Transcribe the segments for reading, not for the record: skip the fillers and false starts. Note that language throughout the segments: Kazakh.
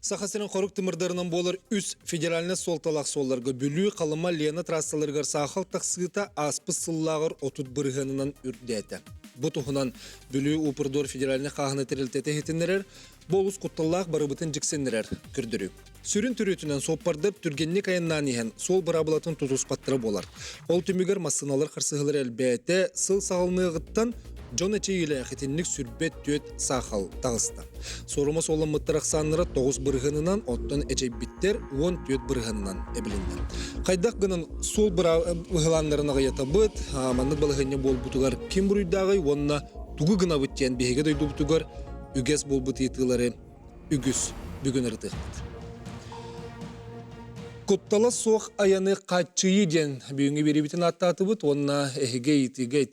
Сахасырын қорық тымырдарынан болар үс федеральны солталақ солларға бүлі қалыма лена трассаларғар сақал тақсыта аспы сыллағыр отут бұрғанынан үрдеті. Бұ тұхынан бүлі ұпырдор федеральны қағыны тірілтеті хетінерер, болус құтталақ барыбытын жіксенерер күрдірі. Сүрін түретінен соппардып түргенне каяннан ехен сол барабылатын тұтуспаттыры болар. Ол түмігер масыналар қарсығылар әлбәті сыл сағылнығыттан Жон әчейілі әхетінлік сүрбет түйет сақал тағысты. Сорымыз олын мұттырақ саныры 9 бұрғынынан, оттан әчей біттер 10 түйет бұрғынынан әбілінді. Қайдақ гынан сол бұғыланларына ғайата бұд, аманлық балығыне бол бұтығар кем бұрыйдағай, онына тұғы гына бұттен бейге дойды бұтығар үгес бол бұты етілері үгіс бүгін ұртықтыр. Құтталы соқ аяны қатчыйы ден бүйінгі беребетін аттаты бұд, онына әхіге етіге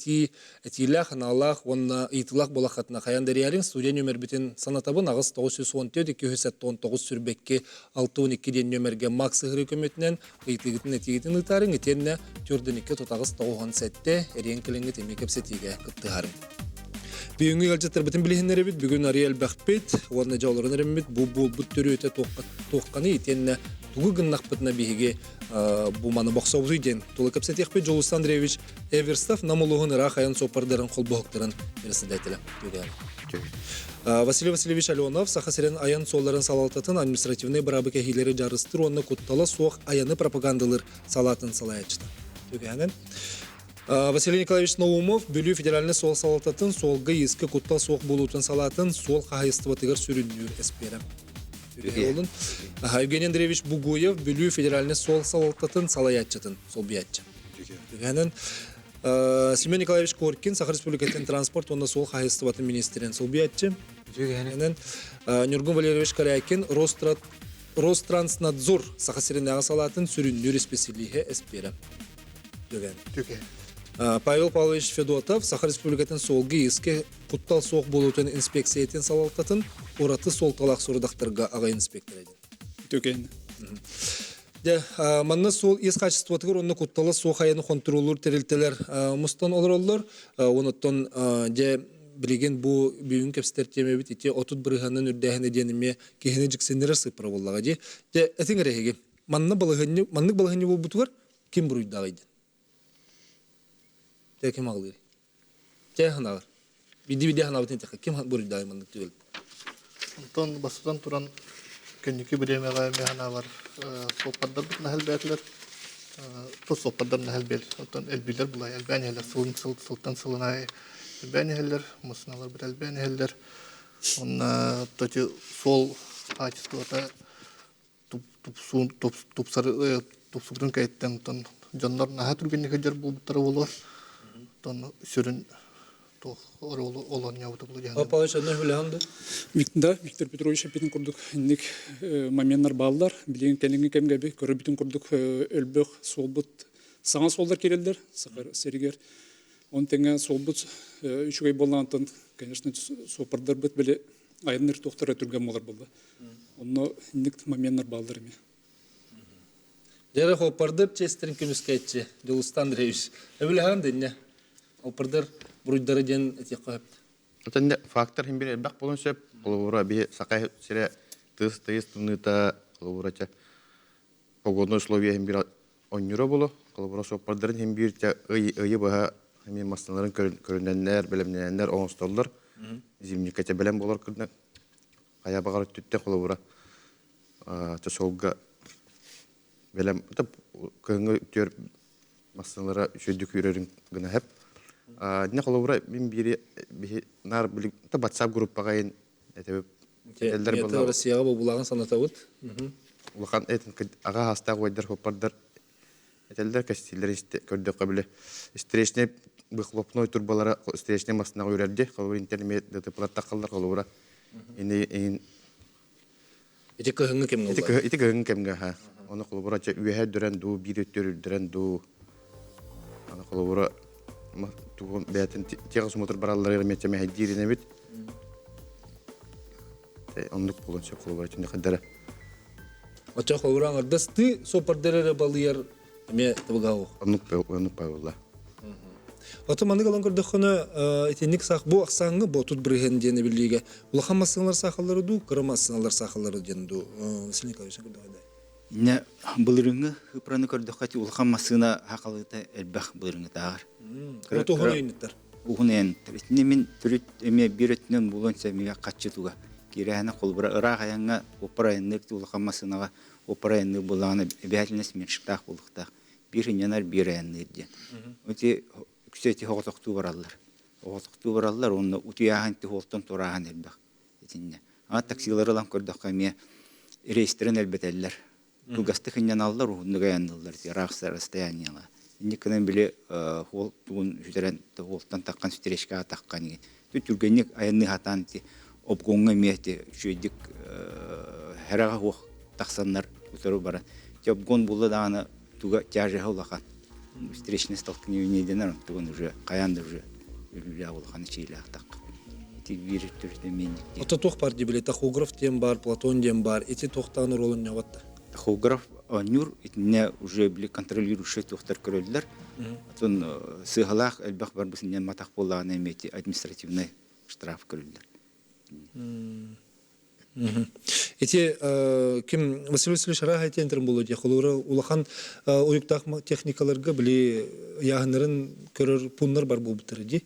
әтилақ, аналақ, онына етілақ болақатына қаяндар ярин студия нөмір бітін санатабын ағыз 914-219 сүрбекке 612 ден нөмірге максы ғыры көметінен етігітін әтігетін ұтарын етеніне түрдінікке тұтағыз 97-те әрен кіліңгі темекеп сәтеге күттіғарын. Бүйінгі ғалжаттар бітін білігінері біт, бүгін Ариэл Бәқпет, онына жауларын әрімбет, бұл түрі өте тоққаны етеніне тугы гыннақ бітіна бейге бұманы бақса ұзыйден. Толы көпсет еқпет Жолуст Андреевич Эверстав намылығын ырақ аян сопардарын қолбоқтарын берісінде әтілі. Василий Васильевич Аленов Сахасырен аян солларын салалтатын административный барабы кәхейлері жарыстыр, онына құтталы соқ аяны пропагандалыр салатын салаячты. Василий Николаевич Наумов бүлі федеральный сол салататын солғы ескі құттал соқ болуытын салатын сол қағайыстыватығыр сүріндер әспері. Евгений Андреевич Бугуев бүлі федеральный сол салататын салаятчатын, сол биятчы. Семен Николаевич Коркин Сахар Республикатын транспорт, онда сол қағайыстыватын министерін сол биятчы. Нюргун Валерьевич Калякин Ространснадзор Сахасырендағы салатын сүріндер әспесілігі әспері. Павел Павлович Федотов Сахар Республикатын солғы еске құттал соқ болуытын инспекциятен салалтатын ораты сол талақ сұрдақтарға аға инспектор еден. Манна сол ес качествотығыр, онны құтталы соқ аяны контроллар тәрілтелер мұстан олар олар, оныттан білеген бұл бүйін кәпістер темебіт ете отут бірғанын үрдәхін еденіме кехіне жіксенері сыпыра болаға де. Әтің әрекеге, маннық балығыны бұл бұтығыр кем бұруйдағы еден? Кем ağılır? Кем ağır? Bidi hanavıtın tekrar. Kim buraya daima tüyül? Ondan basıdan turan kündeki bir yemeğe mehana var. Sohbetler bir nehel bekler. To sohbetler nehel bel. Ondan elbiler bulay. Elbani heller. Sultan Sılınay. Elbani heller. Musnalar bir elbani heller. Ondan taçı sol açısı da tupsarın kayıttan. Ondan canlar naha türgeni kacar bu tarafı olur. Ondan sürün olan yavruda bulacağım. Павлович, одна хвилянда. Да, Виктор Петрович апетін құрдық инник моменттар балдар, білген кәліңгі кәмгәбі, көрі бітін құрдық өлбөк солбыт, саңа солдар керелдер, сақар серігер. Он тәңі солбыт үшігей болғантын, конечно, сопардар бұт білі айыныр тоқтары түрген олар болды. Оны инник моменттар балдар еме. Жәрі қопардыр, честерін көміске әтші, Жолуст Андреевич. Әбіліған дәнне? Опырдар бұруйдары ден әтек қойыпты. Өтінде фактор хембір әлбәқ болын сөп, қолуыра бей сақай сірі тыз-тыз тұныта қолуырача погодны условия хембір ойныры болу, қолуыра сопардарын хембір өйі бұға хембір масыналарын көрінденлер, білімденлер, оңысталдар, зимник әте білім болар күрді. Қая бағар өттітті қолуыра солға білім, көңі өттер масыналары үшөйдік үйрерін ғына әп. Діне қолуыра мен бері нар білік, WhatsApp группаға ең әтебіп әлдер болар. Ете Россияға бұл бұлағын саната бұд? Улахан әйтін аға хастағы ойдар қопардар әтелдер кәстелер көрді қабілі. Стрешіне бұқлопной турбалары стрешіне масынаға өрерде, қолуыр интернет дұтыпылар таққалдар қолуыра. Ете көхіңі кемгі олар? Ете көхіңі кемгі. Оны қолуыра үйәе дүрен ду, бір өттер дүрен ду. Оны қолуыра бәтін теғыз мотор баралары ерметеме әйдеріне бет. Ондық болыншы қолуыра түнде қадары. Оча қолуыра аңырдасты сопардары балыяр әме табыға оқ? Ондық бай олар. Ото маны калан көрдөккөнө этенник сах бу аксаңы бу тут брыген дени билиге. Улахан массалар сахалары ду, кырмассалар сахалары денду. Василий Николаевич көрдөккөнө. Не былырыңы хыпраны көрдөккати улхан масына хакалыта элбах былырыңы тагыр. Ото хойниттер. Ухунен третне мен түрүт эме биретнен булонса мега катчытуга. Кирәһенә колбыра ырак аянга опраенник улхан масынага опраенник буланы бәһәтлнес мен шыктак булдыкта. Бириннәр бирәннер ди. Өте күсәти хоготокту бараллар. Хоготокту бараллар, онны утыяһан ти холтон тураһан элбах. Этинне. Ага таксилардан көрдөккәме рейстерен элбетелләр. Тугасты хиннен аллар, угуннуга яныллар, рахсар расстояниялар. Никонен биле хол тугун жүдерен холтан таккан сүтерешка таккан ген. Түтүргенник аянны хатан ти обгонга мете шүйдик харага хох таксаннар утыру бара. Обгон булды даны туга тяжа холахан. Встречный столкновение денар, тугун уже каянды уже үлүлә булган чилах так. Ти вирит түрдө менник. Ото тох бар ди биле тахограф тем бар, Платон тем бар. Эти тохтаны ролун няватта. Тахограф нюр итне уже били контролирующий тохтар көрөлдөр. Атон сыгалах элбах бар бисинне матак боллаган эмети административный штраф көрөлдөр. Эти ким Василий Васильевич рага айтентерин болот я холора улахан уюктак техникаларга били ягынырын көрөр пуннар бар болуптыр ди.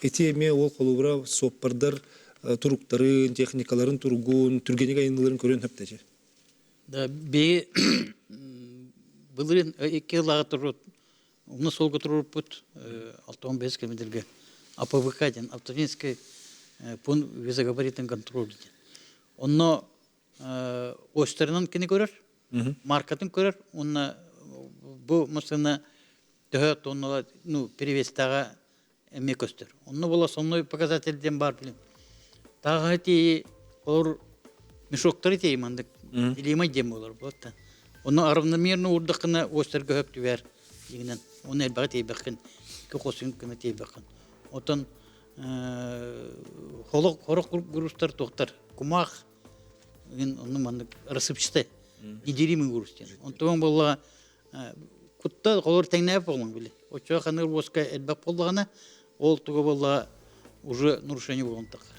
Эти эме ол холора соппардар туруктарын, техникаларын тургун, түргенеге айныларын көрөн хөптөчү. Да бе былырын эки лага турут. Уны солга туруп пут 65 километрге. АПВК-ден автоматический пункт визагабаритен контроль. Онно остернан кини көрөр, маркатын көрөр, онна бу машина төхө тоннала, перевестага эме көстөр. Онно бола сонной показательден бар билем. Тагы ти олар мешоктары ти мандык, илимай дем болар болта. Онно равномерно урдакына остерге хөп түбәр дигенен. Оны элбәгә ти бакын, көхөсүн кына ти бакын. Отон хорок грустар токтар, кумах onu mandık arasıpçıda giderimi görürsün. Ondan bolla kutta kolor tekne falan bile. O çoğu kanır boşka elbap bollağına ol tuğu bolla уже нарушение болған тақыр.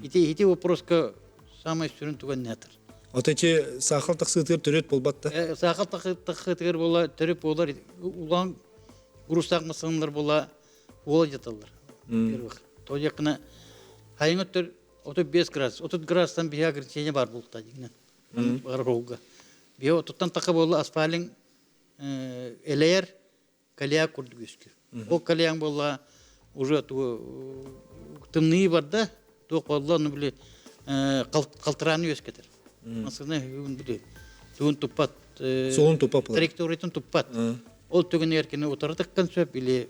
Ити вопроска самый сүрін туған нетір. Ото эти сахал таксытыр төрөт болбатта. Сақал тақытыр бола төріп болар. Улан грустақ мысыңлар бола жаталар. То жақына хайын өттір 35 градус, 30 градустан бия ограничение бар болта дигенен. Бар ролга. Бия оттан такы болла асфалин элер калия курду көскү. Ол калияң болла уже тымны барда, то болла ну биле калтыраны өскетер. Масына үн биле. Туун туппат. Солун туппат. Траекториятын туппат. Ол түгүн эркене отардык концеп биле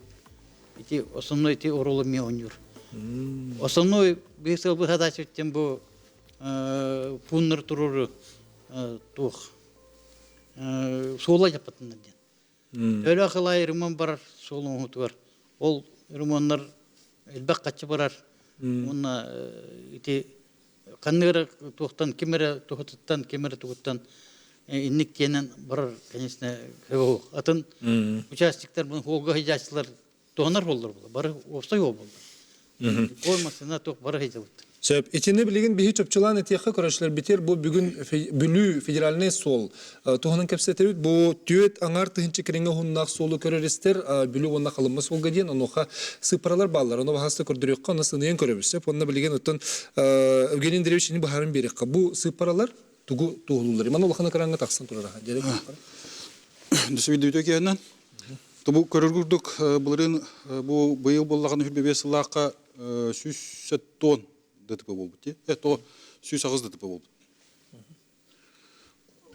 ити основной ити оролу меонюр. Основной бесел бы задача тем бо пуннер туруру тух сола жапатындар ден. Өлө кылай ремонт бар солун утур. Ол ремонттар элбак качы барар. Онна ити канныр тухтан кемере тухтан кемере тухтан инник тенен бар, конечно, атын участниктер бу холга хижачлар тонар болдур. Бары опсой болду. Колмасына тоқ бары хейзалыт. Сөп, итini билеген бихи чөпчылан этияқы көрәшлер битер бу бүгін бүлü федеральный сол. Туғанын кәпсетеріт бу түйет аңар тыхынчы керенге хуннақ солы көрерістер бүлü онна қалымы солға дейін, оноға сыпаралар балар, оны бағасты көрдірекқа, оны сынайын көребісіп, онна білеген өттін Евгений Андреевичini бахарын берекқа. Бу сыпаралар тугу туғылылар. Иман олақына қараңға тақсын тұрарға. Десвидеуді өкенен, бұл көріргірдік бұлырын бұл бұйыл болағаны хүрбебесі лаққа 100 тонн ДТП болбыт. То 100 ДТП болбыт.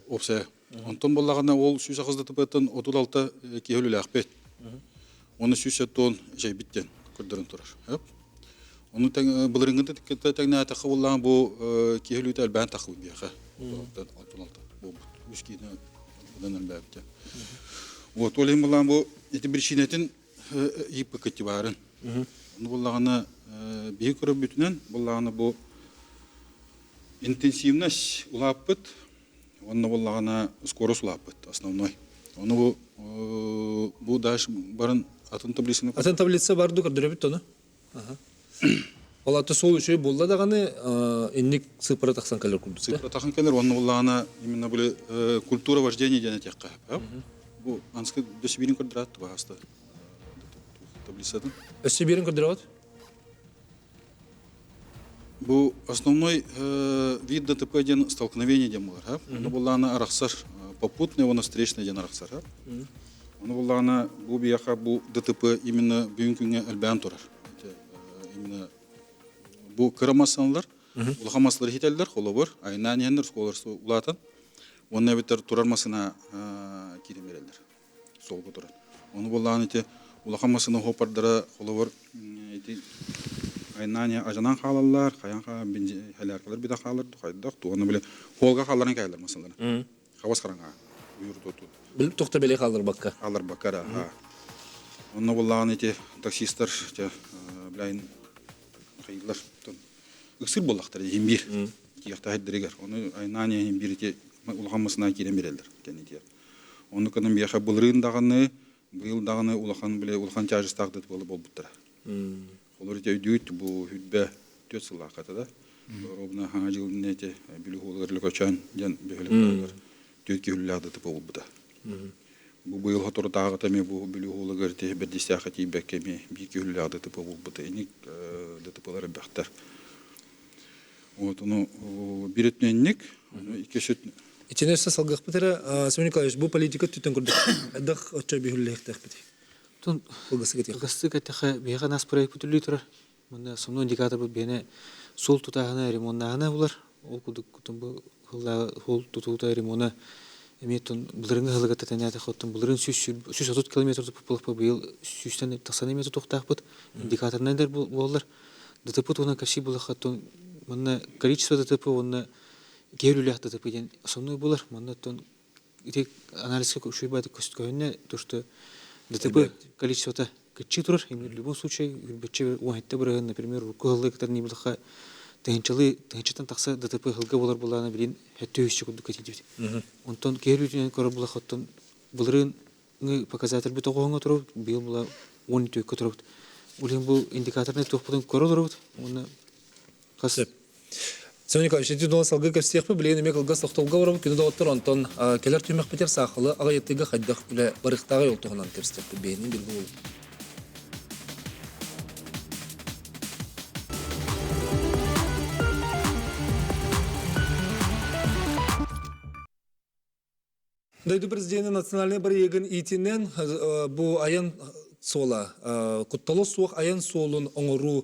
Опса. Онтон болағаны ол 100 ДТП-тен 36 кейөлі әқпет. Оны 100 тонн жай біттен көрдірін тұрар. Оны бұлырыңында тәңіне атақы болағын бұл кейөлі әлбән тақы бейіға. 36 болбыт. Үскейді бұдан әлбәбітті. Вот, олайым болағын бұл еті бір шинетін епі көтті барын. Оны болағаны бейі көріп бүтінен, болағаны бұл интенсивность ұлап бұд, оны болағаны скорость ұлап бұд, основной. Оны бұл дайш барын атын таблицаны Атын таблица барды көрдөрөбүт тону. Олаты сол үшөй болла даганы инник сыпыра таксан калер курдук. цифра тахан келер, оны буллана именно буле культура вождения дене текка. Бу анскы дөсибирин көрдөрат баста. Таблицадан. Өсө берин көрдөрөбүт. Бу основной вид ДТП ден столкновение ден булар. Оны буллана араксар попутный, оны встречный ден араксар. Оны буллана бу бияха бу ДТП именно бүгүнкү күнгө албан турар. Именно бу кырамасанлар, улахамаслар хителдер, холобор, айнанендер, сколарсы улатын. Оны битер турармасына киремерелдер. Сол турат. Оны буллана ите улахамасына хопардыра, холобор ите айнания ажанан халалар, хаянха халаркалар бида халар, хайдак, оны биле холга халларын кайлар масалар. Хавас каранга уйруту. Бил токта беле калдыр бакка. Алар бакара. Оны буллана ите таксисттер те билайн хайылар. Үксір болақтар, ембір. Кияқта хайдырегер. Оны айнания ембір ете улахамасына керемерелдер. Оны көнім бияқа бұлырын дағаны, бұйыл дағаны улахан біле, улахан тяжыстағды болы бол бұттыра. Олар ете өйдейт бұл хүтбә төт сылға қатыда. Робына хаңа жылын ете білі қолығырлық өчан ден бөхілік төт кеуліліғді бол бұта. Бұл бұйыл ғатыр тағытаме бұл білі қолығыр те бірдестіяқы тейбәккеме бір кеуліліғді бол бұта. Енек дұтыпылары бәқтар. Вот, ну, биретненник, икешет. Иченесе салгах битера, Семен Николаевич, бу политика түтен көрдүк. Адах очо бихуллехтех бити. Тон гастыга таха бега нас проект бүтүлүй турар. Мында сомно индикатор бу бене сол тутагына ремонтнагына булар. Ол кудук кутун бу хол тутута ремонта эметон булырыңга хылгата танята хоттун булырын 130 км по быйыл 100 тасаны метр токтак бут. Индикаторнадыр булар. ДТП туна каши булахаттон мына количество ДТП онна гейлүлях ДТП ден основной булар. Мында тон итек анализге көшөйбады көсткөнне то что ДТП количество-то кичи турар. В любом случае, бече уахетте бирген, например, руколы катар не булаха тенчатан такса ДТП хылга булар булана билин хеттөйүсчө кудук кетип. Онтон гейлүлүнөн көрө булахаттан булырын показатель бит огоңго туруп, бил була 12 көтөрөт. Улин бу индикаторны топпудун көрө туруп, оны касып Семен Николаевич, эти дола салгы кепстехпе, билеген эмек алгас тоқтолга барып, күні доғыттыр, онтон келер түймек бетер сақылы, аға еттегі қайдақ біле барықтағы ел тұғынан кепстехпе, бейінен білгі бол. Дойду президенті национальный бір егін итінен бұл аян сола кутталы суық аян солын оңыру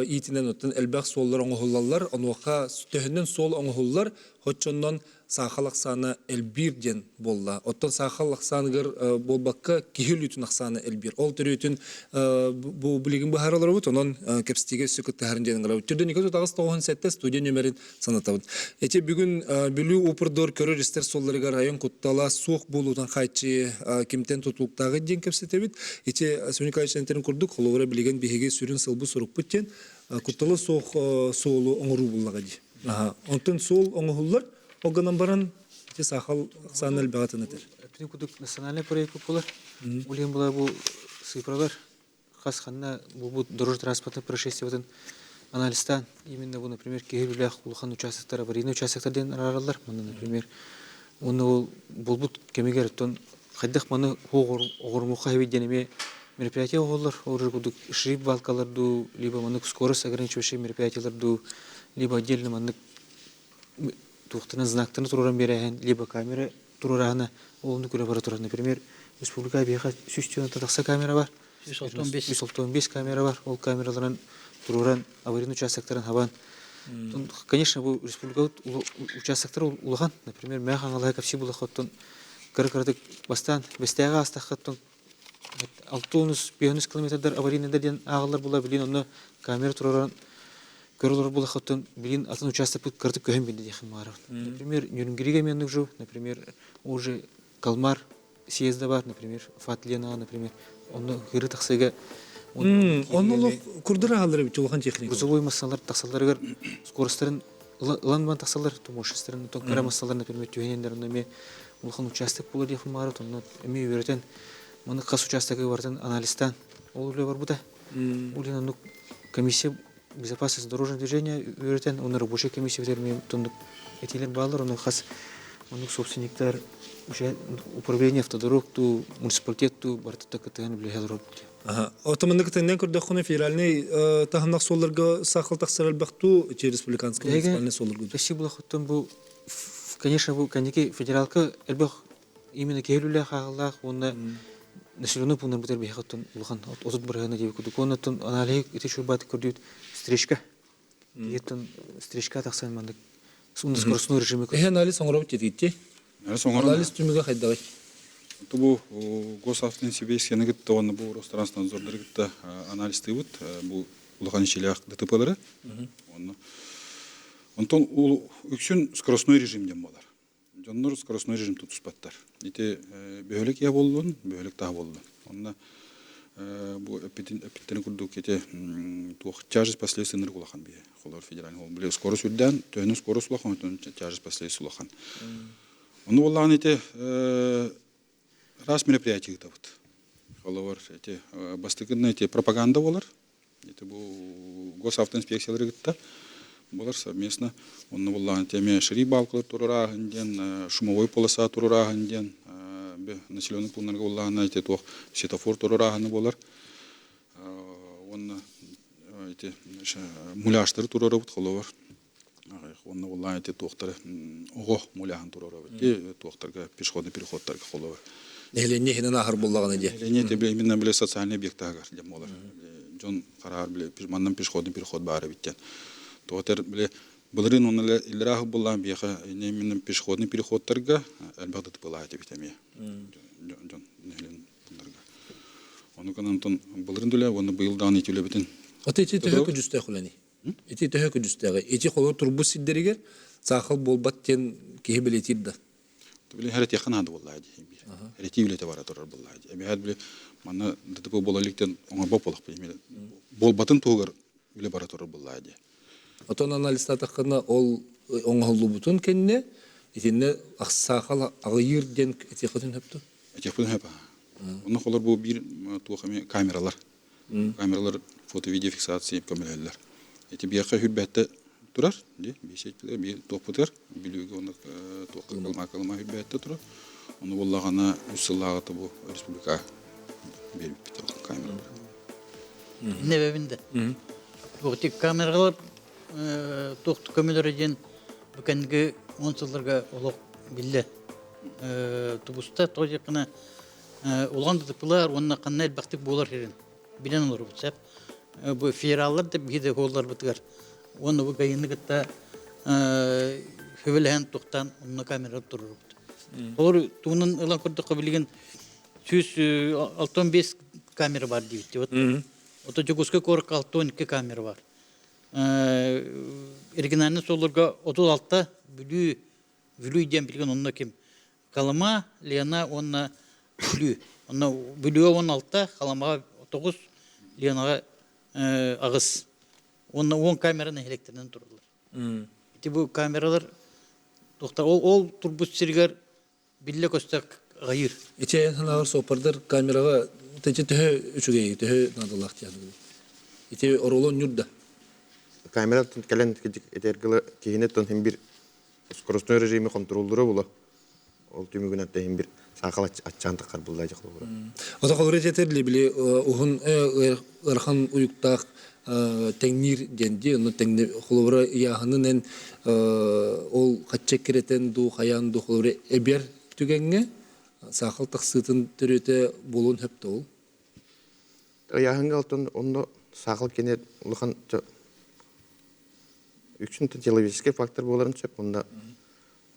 итінен өттін әлбәқ соллар оңғылалар, онуға төхінен сол оңғылар, хотчоннан сақал ақсаны әлбірден болла. Оттан сақал ақсанығыр болбаққа кехіл үтін ақсаны әлбір. Ол түрі үтін бұл білігін бұхаралар өт, онын кепстеге сөкітті әрінден ғыра. Түрден 2-9 сәтті студия нөмерін санатауын. Әте бүгін білу ұпырдор көрі рестер солларыға район құттала суық болудан қайтшы кемтен тұтылықтағы ден кепсеті бет. Әте Семен Николаевич әнтерін күрдік, қолығыра білеген бейге сүрін сылбы сұрық бүттен құтталы суық соғылу оңыру болаға дей. Онтын сол оңғылар Оганан баран те сахал сан әлбәгатын этер. Эпин кудук национальный проект булар. Улен була бу цифралар хасханна бу дорожный транспортный происшествиятын анализтан именно бу, например, кегелүлях улхан участоктар, аварийный участоктардан аралар. Мына, например, оны булбут кемегер тон хайдах маны огормуха хевиденеме мероприятия олар, орыр кудук шрип балкалар ду, либо маны скорость ограничивающие мероприятиялар ду, либо отдельно маны тухтына знактыны туруран берәһен, либо камера турураны, олны күрә бара турар. Например, республика бияха 100 тақса камера бар. 115 камера бар. Ол камералардан туруран аварийный участоктарын хабан. Конечно, бу республика участоктар улган. Например, мәхан алай капси булахаттан кыркырдык бастан бестәгә астахаттан 600 километрдар аварийныйдан агылар була билин, онны камера туруран көрөлөр булахаттан билин атын участок кыртып көһөн бинде дихим бар. Например, Нюрнбергге мендик жу, например, уже Калмар съезда бар, например, Фатлена, например, онны гыры таксыга Онны курдыра алыр бит улхан техника. Грузовой массалар таксаларга скоростарын ланман таксалар тумошистерин тон массалар, например, түйенендерне ме улхан участок булар дихим бар, онны эми өретен Маны қас участогы бартын анализтан ол үле бар бұда. Улина ну комиссия безопасности дорожного движения үйретен, оны рабочая комиссия вермен тундук этилер балар, оны қас оны собственниктер уже управление автодорог ту муниципалитет ту бартыта кытыган биле хәзер. Отоманды кытыңнан көрдө хуна федеральный тахымнак солларга сахал таксырал бакту республиканский муниципальный солларга. Спасибо хаттан бу конечно бу канеки федералка элбах именно келүле хагалах оны населенный пункт бутер бехаттан улхан отут барганы деп күдүк онтон анализ ите шурбат көрдүт стрижка. Еттен стрижка таксан мандык. Сунда скоростной режиме. Анализ соңрап кетти. Анализ түмүгө кайдагай. Тубу госавтоинспекция гитте оны бу Ространснадзордор гитте анализ тыбыт бу улган ичелек ДТПлары. Онтон ул үксүн скоростной режимден болар. Жоннор скоростной режим тутуспаттар. Ите бөлөк я болдун, бөлөк та болду. Онда бу эпиден курдук кете тух тяжесть последствий ныргулахан бие. Холор федеральный ол биле скорость үрдән, төнү скорость улахан, тяжесть последствий улахан. Оны боллаган ите раз мероприятие табыт. Холор эти бастыгынна эти пропаганда болар. Ите бу госавтоинспекциялары гитте. Болар совместно. Онны боллаган теме шири балкылар турурагынден, шумовой полоса турурагынден, населенный пунктарга боллаган эти тох светофор турураганы болар. Онны эти муляштыр турурабыт холор. Онны боллаган эти тохтар ого муляхан турурабыт. Тохтарга пешеходный переходтарга холор. Элене хинен ахыр боллаган эди. Элене тебе именно биле социальный объекттагар дем болар. Жон карар биле мандан пешеходный переход бары биттен. Тотер биле булрын оны илрах булган бияха именно пешеходный переходтарга албагы тыпылай деп битеме. Жон нелен буларга. Оны канантон булрын дуле, оны быйылдан итүле битен. Отети төһөкө жүстө хулани. Эти төһөкө жүстөгө. Эти холор турбус сиддеригер сахал болбаттен кеһе билетидда. Биле харат якын ады буллай ди. Рети билете бара турар буллай ди. Эбе биле манна ДТП болалыктан оңа бополак биле. Болбатын тугар биле бара турар буллай ди. Отон анализда такына ол оңголу бутун кенне итинне аксахал агырден эти хатын хөптү. Эти хатын хөпа. Оны холор бу бир туахами камералар. Камералар фото видео фиксация көмөлөлөр. Эти бияка хүрбәтте турар, ди, бишет бир топутер, билүүгө оны токулма хүрбәтте турар. Оны боллагана үсүлагаты бу республика берип битер камералар. Небебинде. Бу камералар тоқты көмелерден бүкенге 10 жылдарға олық білді. Тубуста тоже қана олған дұтыпылар, онына қанна әлбақтық болар жерін. Білен олар бұтсап. Бұл федераллар деп бейді қолдар бұтығар. Оны бұл ғайынны ғытта хөвеліген тоқтан онына камера тұрыр бұты. Олар туғынан ұлан көрді білген 65 камера бар дейбітті. Ота жүгізгі көрік 12 камера бар. Оригинальный солорга 36-та бүлүү билген онна кем. Калама, Лена онна бүлүү. Онна бүлүү 16-та, Каламага 9, Ленага агыс. Онна 10 камераны электрден турдулар. Ити бу камералар тохта ол турбус сиргер билле көстөк гайыр. Иче ханагыр сопардар камерага тече төһө үчүгей төһө надалак тягы. Ити оролон юрда. Камера кален этергиле кийине тон хем бир скоростной режиме контролдуру була. Ол түмүгүнө тем бир сакал аччантыкар булдай жакты була. Ата колорет етерли биле ухун ырхан уюктак теңнир денди, но теңне холора яханын ол каччек керетен ду хаян ду холора эбер түгенге сакал таксытын төрөтө болун хөптө ол. Яханга алтын ондо сакал кенет улхан үксүн телевизический фактор боларын сөп, онда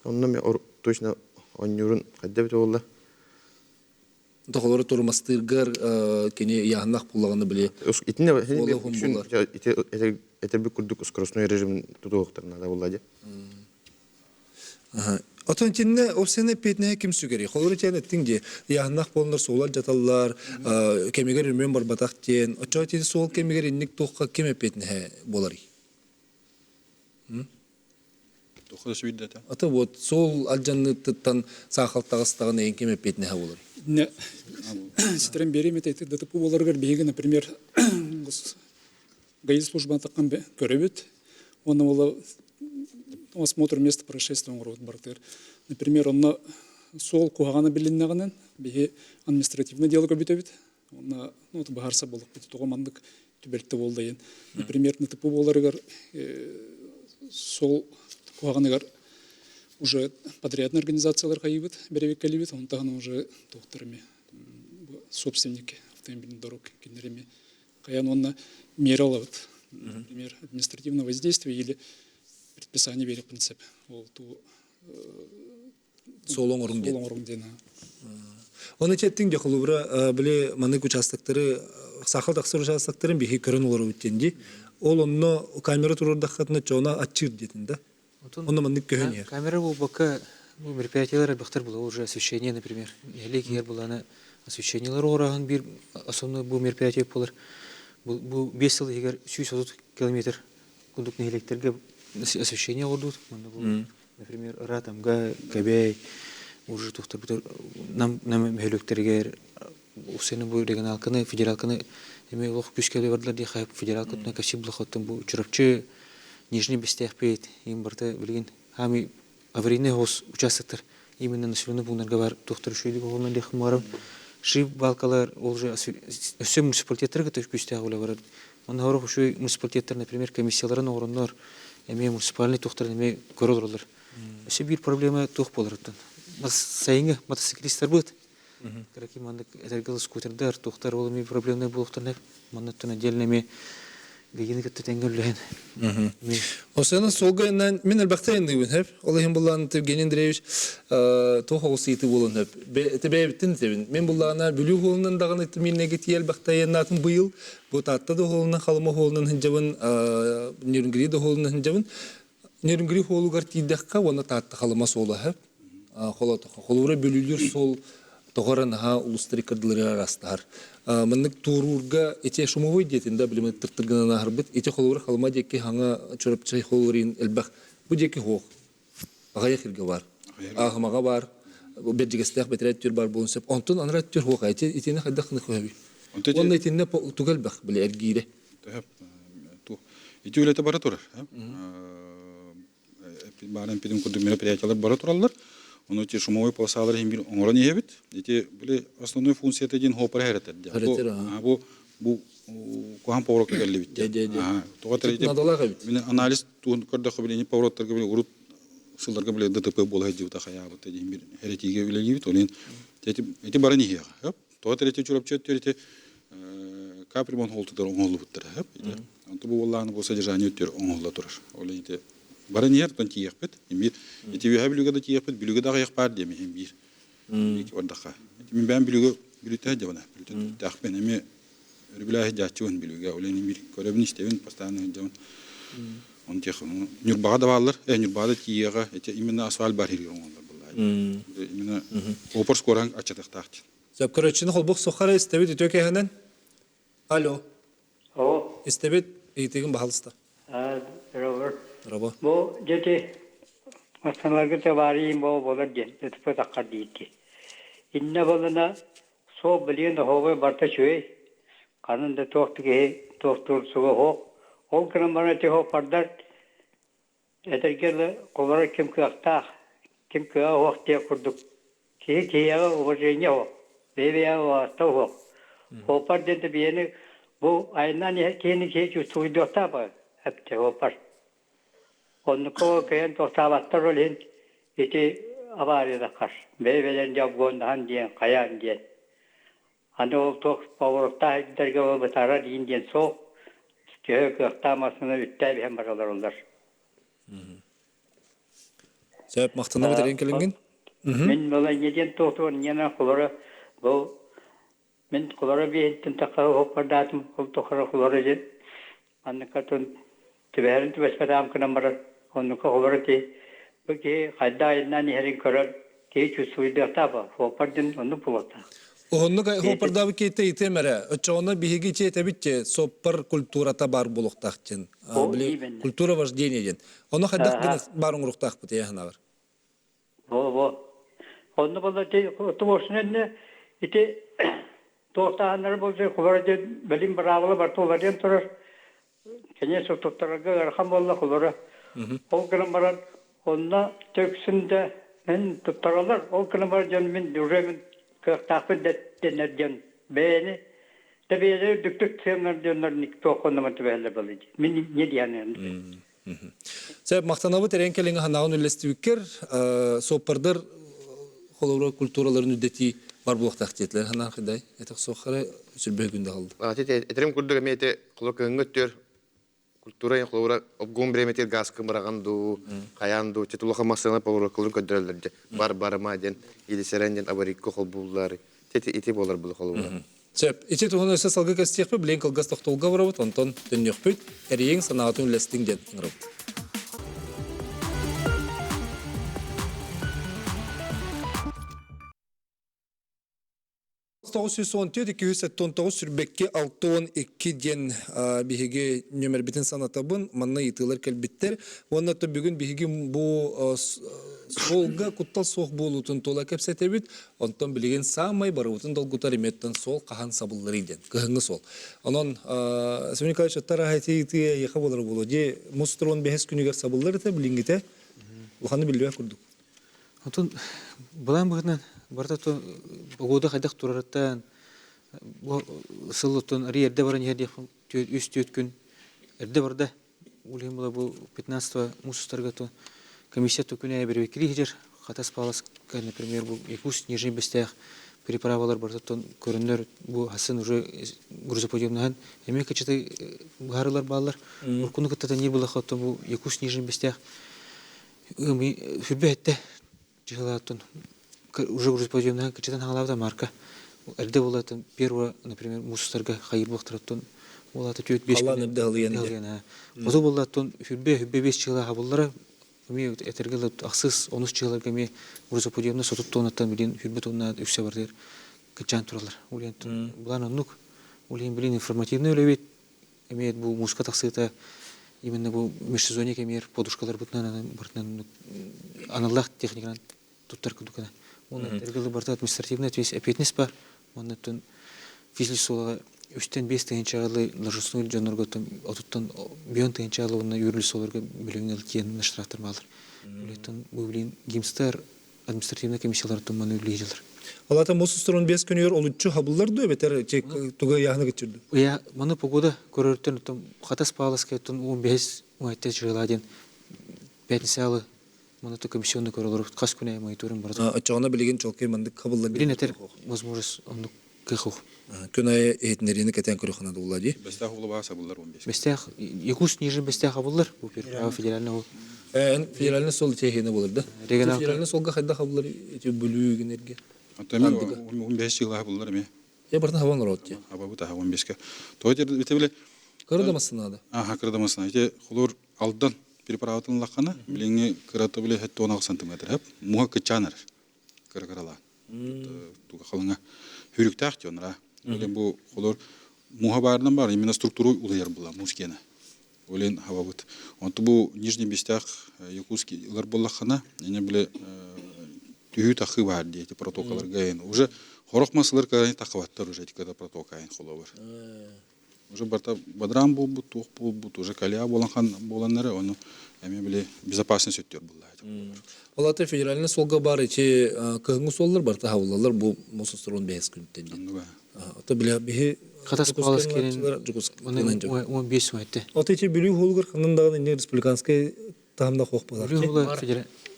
мен точно онюрун каддебет болла. Доголору турмастыргар кене яханнак буллаганы биле. Итине этер курдук скоростной режим тутуктар надо боллади. Отон тинне опсене петне ким сүгери. Холору тене тинге яханнак болнар солар жаталлар, кемегер мен бар батактен, очоти сол кемегер инник токка кеме петне болари. Тохда свидета. Ата вот сол алжанныттан сахалтагыстагын эң кеме петне болар. Не, ситрен береме тейті ДТП боларгар бейгі, например, ГАИ службаны таққан көребет, оны ола осмотр места происшествия оңырот бартыр. Например, оны сол куғаны біліннағынан бейгі административный дело көбетебет, оны бағарса болық беті тоғамандық түбелтті болды. Например, ДТП боларгар сол куғаныгар уже подрядный организациялар кайбыт, беребек калибыт, он тагын уже докторами, собственники автомобильных дорог, кенереми, каян онна мера алабыт. Например, административное воздействие или предписание бере принцип. Солоң орын ден. Солоң орын ден. Оны четтің де қылыбыра біле манык участоктары, сақал тақсыр участоктарын бейхи көрін олар өттенді. Ол онны камера тұрырдаққатына чоғына атчыр детін да. Оны манык көхен ер. Камера бұл баққа мероприятиялар бақтар бұл, уже освещение, например. Әлек ер бұл аны освещениялар орағын бір основной бұл мероприятие болар. Бұл 5 жыл егер 130 километр күндік нелектерге освещение ордут. Например, Ратамга, Кабей, уже тоқтар бұтыр нам мөліктергер, ұсыны бұл регионалқаны, федералқаны, еме олық күшкелі бардылар дей қайып федералқытына кәсіп бұлақыттың бұл чұрапчы нижний бестех пейт, им барта білген хами аварийный хос участоктар, именно населенный пунктарға бар тоқтар үшейлік оғылынан дехім барам. Шип балкалар, ол же өсі муниципалитеттер көтір күстіға олай барады. Оны ғарық үшей муниципалитеттер, например, комиссияларын оғырынлар, әме муниципальный тоқтар әме көрі олар. Өсі бір проблема тоқ болырыттан. Сайынғы мотоциклистер бұд. Қараки мандық әтергілі скутердар, тоқтар ол әме проблемный болуқтан әп. Мандықтан әделін әме Гайыны көтті тәңгілләйін. Осыны солғайынан мен әлбәқті енді өн әп. Олайын бұллағын Евгений Андреевич тоқ оғысы еті болын әп. Әті бәйбіттін тәбін. Мен бұллағына бүлі қолынан дағын әті мен әгеті әлбәқті айынатын бұйыл. Бұ татты да қолынан, қалыма қолынан хынжабын, нерінгірі да қолынан хынжабын. Нерінгірі қолығар тейдәққа, оны татты қалыма солы әп. Қолуыра бүлілер сол тоғаран ұлыстыры кірділері арастар. Мындық турурга эти шумовой детинде билеме тыртыргынан ахырбыт эти холура халма деки ханга чорапчай холурин элбах бу деки хох агая хирге бар агымага бар беджигестех бетреттер бар болсып онтон анраттер хох этини хаддахны хойби онда этинне тугалбах биле эргире ту эти үлете бара турар барын пидим курдук мероприятиялар бара туралар. Оны те шумовой полосалар химбир оңорон ебит. Эти были основной функции это один хопер херет. Бу кухан поворот келебит. Тоготер эти мен анализ туун көрдө кабилени повороттарга биле урут сылдарга биле ДТП болой деп тахая вот эти химбир херетиге билегибит. Олен эти барани хия. Тоготер эти чурапчет эти капримон холтудар оңолубуттар. Анту бу волланы бу содержание өттөр оңолла турар. Олен эти Бараньер тон тиехпет, имбир. Эти вихай билугада тиехпет, билугада гаяхпар деме имбир. Эти ордаха. Мен бәм билуга билута жабана, билута тахпен эме регулярно жачуын билуга, олен имбир көрөбүн иштебин постоянно жабан. Он тех нюрбага да баллар, нюрбага тиега, эти именно асфальт бар хирген ондар буллай. Именно опор скоран ачатактакчы. Зап көрөчүн холбук сохара истебит өтөкехенен. Алло. О. Истебит эйтеген бахалыста. Роберт. Рабо. Бу жете астаналарга табари бо болар ген. Тепе таккар дейти. Инне болана со билен хове барта чөй. Канында токтур суга хо. Ол крамбана те хо пардар. Этергеле колора кем кахта. Кем ка вакте курдук. Кияга уважение хо. Бебея васта хо. Хо парден те биене бу айна не кени кечу суйдота ба. Хепте хо пар. Onko kayan to sabattar olin iti avare dakar bebelen jabgon handien kayan dien ando to powerta derge batara dien so ke tamasına üttabi hem baralar. Zep maqtana bitirin kelingen. Men bala yedin to yana kolora bu men kolora bir entin taqaw hopardatum to kolora je annakatun tiberin tibesperam kanambar onko hobarati ki hadda inna ni herin karar ki çusuida taba hopardin onu pulata Onu hopardavi kete itemere öçona bihigi çete bitçe sopar kulturata bar buluqtaqçın kultura вождения. Onu hadda barın ruqtaq bite yahnagar. Onu bala te otomoşnenne ити тоқтағандар болса, құбары білім бірағылы бар толардан тұрар. Кене соқтықтарға арқан болла құбары. Ол күнім барар, онына төксінде мен тұттаралар. Ол күнім бар жан мен жүремен көқтақпын дәттенерден бәйіні. Дәбейді дүктік түйемнер дөнлерін тоқынымын түбәлі болыды. Мен не дейін Сәп мақтанабы тәрен келіңі ханағын үлестівіккер, соппардар қолаура культураларын үддеті бар болықтақ детілер. Ханағын қидай, әтіқ соққары сүрбе күнді қалды. Этерем курдук эмете кулокыңга төр культура колора обгон бреметер гаскы бараганду каянду тетулаха масына повор кылын көдөрөлдөрдө бар ден илисеренден абарикко холбуллар ити болар бул холбулар. Сәп, ити туғын өсі салғы кәстеқпі білен қылғас тоқтолға барабыт, онтон дүннеқ бүт, әрейін санағатын үлестің ден ыңырабыт. 1914-219 сүрбекке 6-12 ден бігіге нөмір бітін санатабын, манна етілер кәлбіттер. Оннаты бүгін бігіге бұл солға құттал соқ болуытын тола кәпсәті біт, онтан білеген самай баруытын долгутар еметтен сол қахан сабылыр еден, қығыңы сол. Онын, Сәмін шаттар ағайты еқа болар болу. Де, мұстырын бәхес күнігер сабылыр еті білінгіте, ұлғаны білуе күрдік. Онтан, бұлан бұғынан, барда то погода хайдах турараттан сыллытын ари эрде баран ердек үст өткүн эрде барда улем була бу 15 мусустарга то комиссия то күнә бербекли хижер хатас палас например бу якус нижний бестях переправалар барда то көрөннөр бу хасын уже грузоподъемнан эме качты гарылар баллар уркуну кытта не була хатто бу якус нижний бестях ми фибетте жилатон уже грузоподъемная качетан халавда марка. Эрде булатын первое, например, мусустарга хайыр бактыраттан булаты 4-5 Аллан эрде алыян. Озо булатын хүббе 5 жылга хабыллары ми этергеле аксыз 13 жылга ми грузоподъемная сотут тоннаттан билин хүббе тонна үксе бардыр. Качан туралар. Улентен булан онук улен билин информативный левит имеет бу муска таксыта именно бу межсезонье кемер подушкалар бутнан бартнан аналог техниканы туттар кудукана. Он эргеле барда административный ответственность опетнес бар. Он это физлис солага үстен 5 тыгынчагалы должностной жонорго отуттан бион тыгынчагалы онна юрлис соларга билеңел кен штрафтар балар. Улеттен бу билин гимстер административный комиссиялар томан үлейдилер. Алата мусустурун 5 күнүр олуччу хабыллар ду бетер чек туга яхны кетирди. Я маны погода көрөртөн хатас паласка тон 15 майтта жыладен пятницалы Моното комиссионный королор кас күнә мониторинг бар. Ачагына билеген чолкай мандык кабыллар. Билен этер возможность онды кыхух. Күнә этнерини кетен көрөхана дуллади. Бестах улы баса булар 15. Бестах якус ниже бестах абыллар бу федеральный ул. Федеральный сол техене булыр да. Федеральный солга хайда кабыллар эти бүлүгенерге. Атами 15 жылга булар эме. Я бартын хаван ротти. Аба бута 15ке. Тойтер битебеле. Кырдамасына да. Кырдамасына. Эти хулур алдан переправатын лақана, біліңе қыраты біле 10 сантиметр әп, мұға күтчаныр кыргырала. Туға қалыңа хүріктақ дейоныра. Олен бұл қолыр мұға барынан бар, именно структуру ұлайыр бұла, мұскені. Олен хава бұд. Онты бұл нижний бестяқ якутский ұлар болақана, ене біле түйі тақы бар дейті протоколар ғайын. Уже қорық масылар қағайын тақываттар уже әтікада протокайын қолы бар. Уже барта бадрам бул бут, тух бул бут, уже калия боланнары, оны эме биле безопасность өттөр булла. Алата федеральный солга бар, эти кыгыңы соллар барта хавыллар бу мусустурун 5 күнтен. Ата биле бихи Хатас палас керен 15 майтта. Ата эти билүү холгар ханындагы не республиканский тамда хок бар.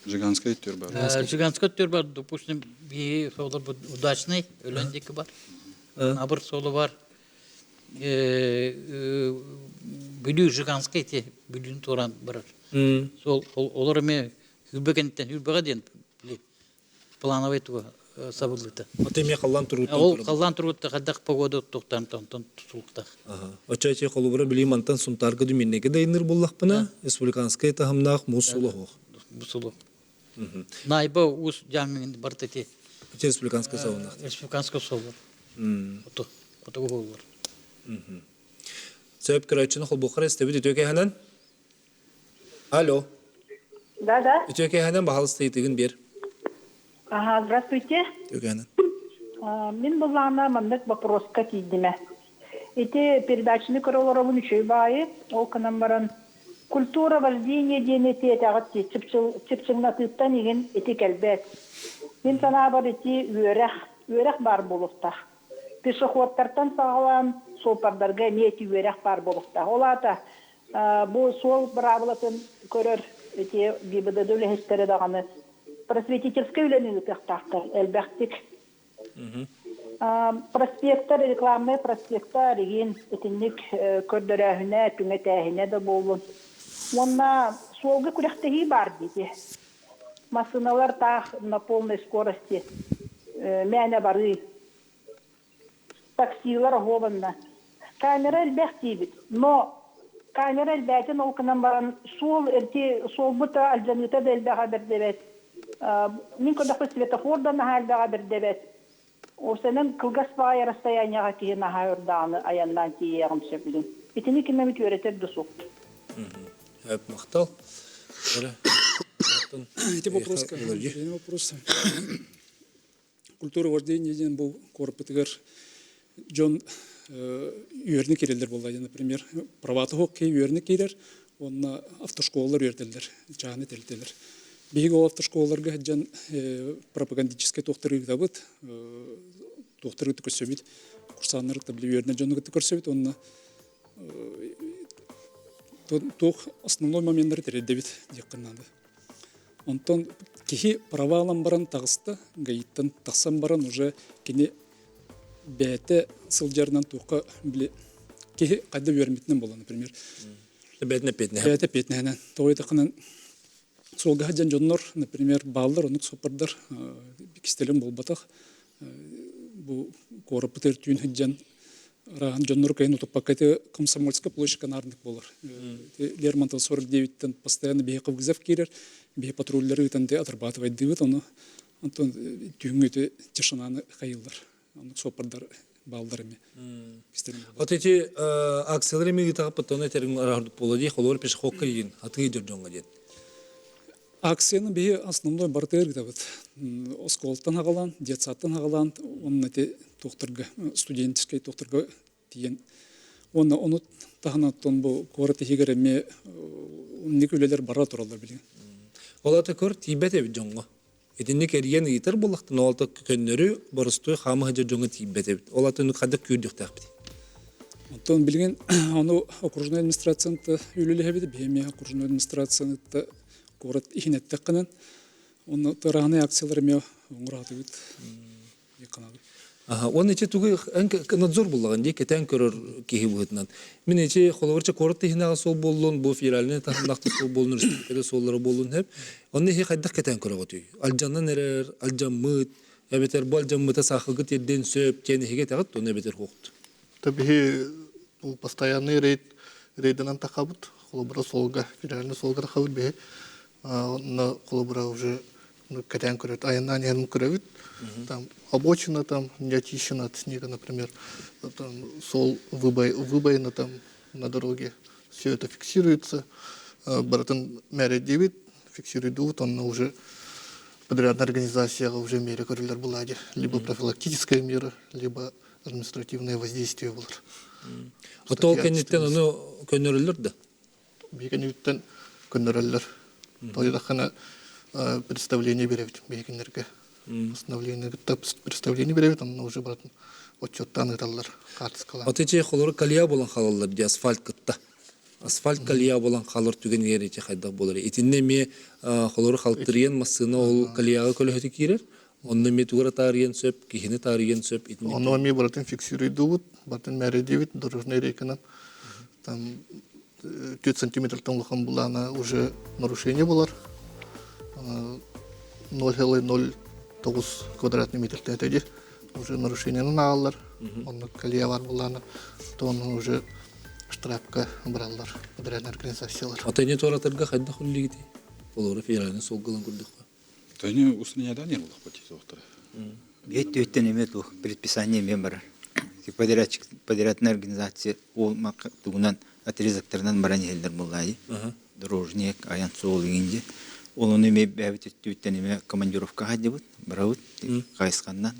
Жиганская өттөр бар. Жиганская өттөр бар, допустим, би солар удачный, өлөндеки бар. Набыр солы бар. Бүлүү жиганская те бүлүүн туран барар. Сол олар эме хүббегенден хүббеге ден плановый туга сабылыта. Ата эме каллан турут. Ол каллан турут кадак погода токтан тутулукта. Очачы колубра билим антан сунтарга дүминеге дайныр буллакпына республиканская тахамнак мусулу хох. Мусулу. Найба ус жамин бартете. Республиканская савынак. Республиканская солар. Ото голлар. Сөп кырачыны хол бухара стебит өтөке ханан. Алло. Да. Өтөке ханан бахал стейтигин бер. Ага, здравствуйте. Өтөке ханан. Мен бұлағына мандық вопроска тейдіме. Эти передачаны көролоровын үшөй байы, ол канан баран культура вождения дені тетағыт чіпчіңнатыптан еген эти кәлбәт. Мен сана бар эти үйерек бар болуқта. Пешеходтартан сағалан солпардарға мети үйерек бар болуқта. Олата бұл сол бір абылатын көрір эти бибіді дөйлі дағаны просветительский үлені үтіқтақты әлбәқтік. Проспекттар, рекламный проспекттар, еген этинник көрдөрәһүнә, түңәтәһүнә дә булын. Онна солгы күрәхтәһи бар диде. Машиналар тах на полной скорости. Мәне бары. Таксилар гованна. Камера әлбәхтибит. Но камера әлбәтен олкынан баран сол бута алҗаныта дәлбәгә бердәбәт. Мин көдәхле светофордан һәлбәгә бердәбәт. Орсенен кылгас бая расстоянияга киһин аһаурдааны аяндан тиегем сөбүлүн. Итини кимме бит өретер дусук. Әп мактал. Эти вопросы. Культура вождения ден бұл корпытыгар Джон үйеріне керелдер болды. Например, праваты хоқ кей үйеріне керер, онына автошколалар үйертелдер, жағаны телтелер. Бейгі ол автошколаларға жан пропагандический тоқтырығы да бұд, тоқтырығы көрсөбейді, курсанлары табілі үйеріне жоныға көрсөбейді, онына тоқ основной моменттары тередебейді деққаннады. Онтан кихи права алан баран тағысты, ғайыттан тақсан баран уже кені бәті сылжарынан тоққа біле кихи қайды үйерметінен бола, например. Бәті петінен. Тоғы етіқынан солға жан жонлар, например, балдар, онық сопардар, кістелен болбатақ. Бұл корапытыр түйін хыджан раған жонлар кайын ұтып пакеті Комсомольская площадь канарындық болар. Лермонтов 49-тен постоянно бейі қывгызав керер, бейі патрульдері үтінде отрабатывать дейбіт, оны түйін өте тишинаны қайылдар. Онық сопардар балдарыме. Вот эти акциялары меги тағып бұттаны әтерін арағырдық болады, қолуар пеші қоққа еген, атығы жер жоңға дед. Акцияны бейі основной бартыр гитабыт. Осколттан ағалан, детсаттан ағалан, оның әте тоқтырға, студенческий тоқтырға тиен. Оны тағанаттан бұл қораты хегереме үннік өлелер бара тұралар білген. Олаты көр тибет әбі жоңға. Етіннік әрген етір болақтын олаты көннері бұрыстой қамы жер жоңға тибет әбі. Олаты үнік қадық көрдік тәқпіді. Онтан білген, оны окружной администрацияны өлелі әбеді, бейме окружной администрацияны город ихинеттекканан оны тараны акциялар ме оңраты бит яканады. Оны эти тугы надзор булган ди кетен көрөр кихи бутнан. Мен эти холоварча город ихинага сол болдун, бу федеральный тахнакты сол болдун, республикада соллары болдун хеп. Оны хи кайдак кетен көрөгө түй. Алжаннан эрер, алжаммыт, эбетер балжаммыта сахыгы теден сөп, кени хиге тагат, оны эбетер хокт. Таби бул постоянный рейдынан такабыт, холобра солга, федеральный солга такабыт бе. На колобра уже котян курят, а на нем курят, там обочина, там не очищена от снега, например, там сол выбоина там на дороге, все это фиксируется. Братан мере 9 фиксирует, он уже подрядная организация уже мере коррелер была, либо профилактическая мера, либо административное воздействие было. Вот только не тен, но коннерлер да. Беканютен коннерлер. Тогда представление берет бекинерге. Постановление представление берет, он уже брат отчеттан италлар картскала. Вот эти холор калия болан халалар ди асфальт кытта. Асфальт калия болан халар түген ерече хайдак болар. Этинне ме холор халтырыен масына ол калияга көлөтү кирер. Онны ме тугара тарыен сөп, кихине тарыен сөп. Онно ме братын фиксирует дут, братын мере 9 дорожный рейканан. Там 4 сантиметров там была уже нарушение было 0,09 квадратный метр это уже нарушение на аллар он калиявар была то он уже штрафка браллар подрядная организация. А ты не торатырга хайда хуллигити олору федеральный солгалан курдукка. Тани устранения не было почти доктор. Это не имеет предписание мембра. Подрядная организация ол тугунан отрезактарынан баран елдер булай. Дорожник аян сол дегенде. Ол оны ме бәвит өттен эме командировка хадыбыт. бараут кайсканнан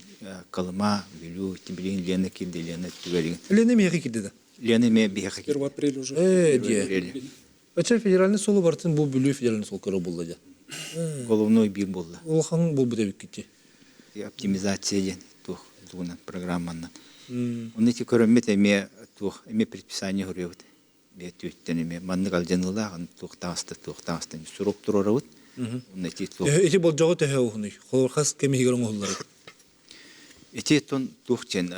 калыма билүү тибилин лена килделена түгелин. Лене меги кидде. Лена ме бияка 1 апреля уже. Дие. Ача федеральный солы бартын бу бүлүү федеральный сол көрө булды да. головной бир болду. Ол хан бул бутебик китти. Оптимизация ден тух дугунан программанан. Оннити көрөммет эме тух эме предписание көрөбүт. Бетүттен эме маннык алжанылаган тух тастан сурук турарабыт. Оннити тух. Эти бол жого тээ ухны. Хорхас кеми хигерон оллар. Эти тон тухчен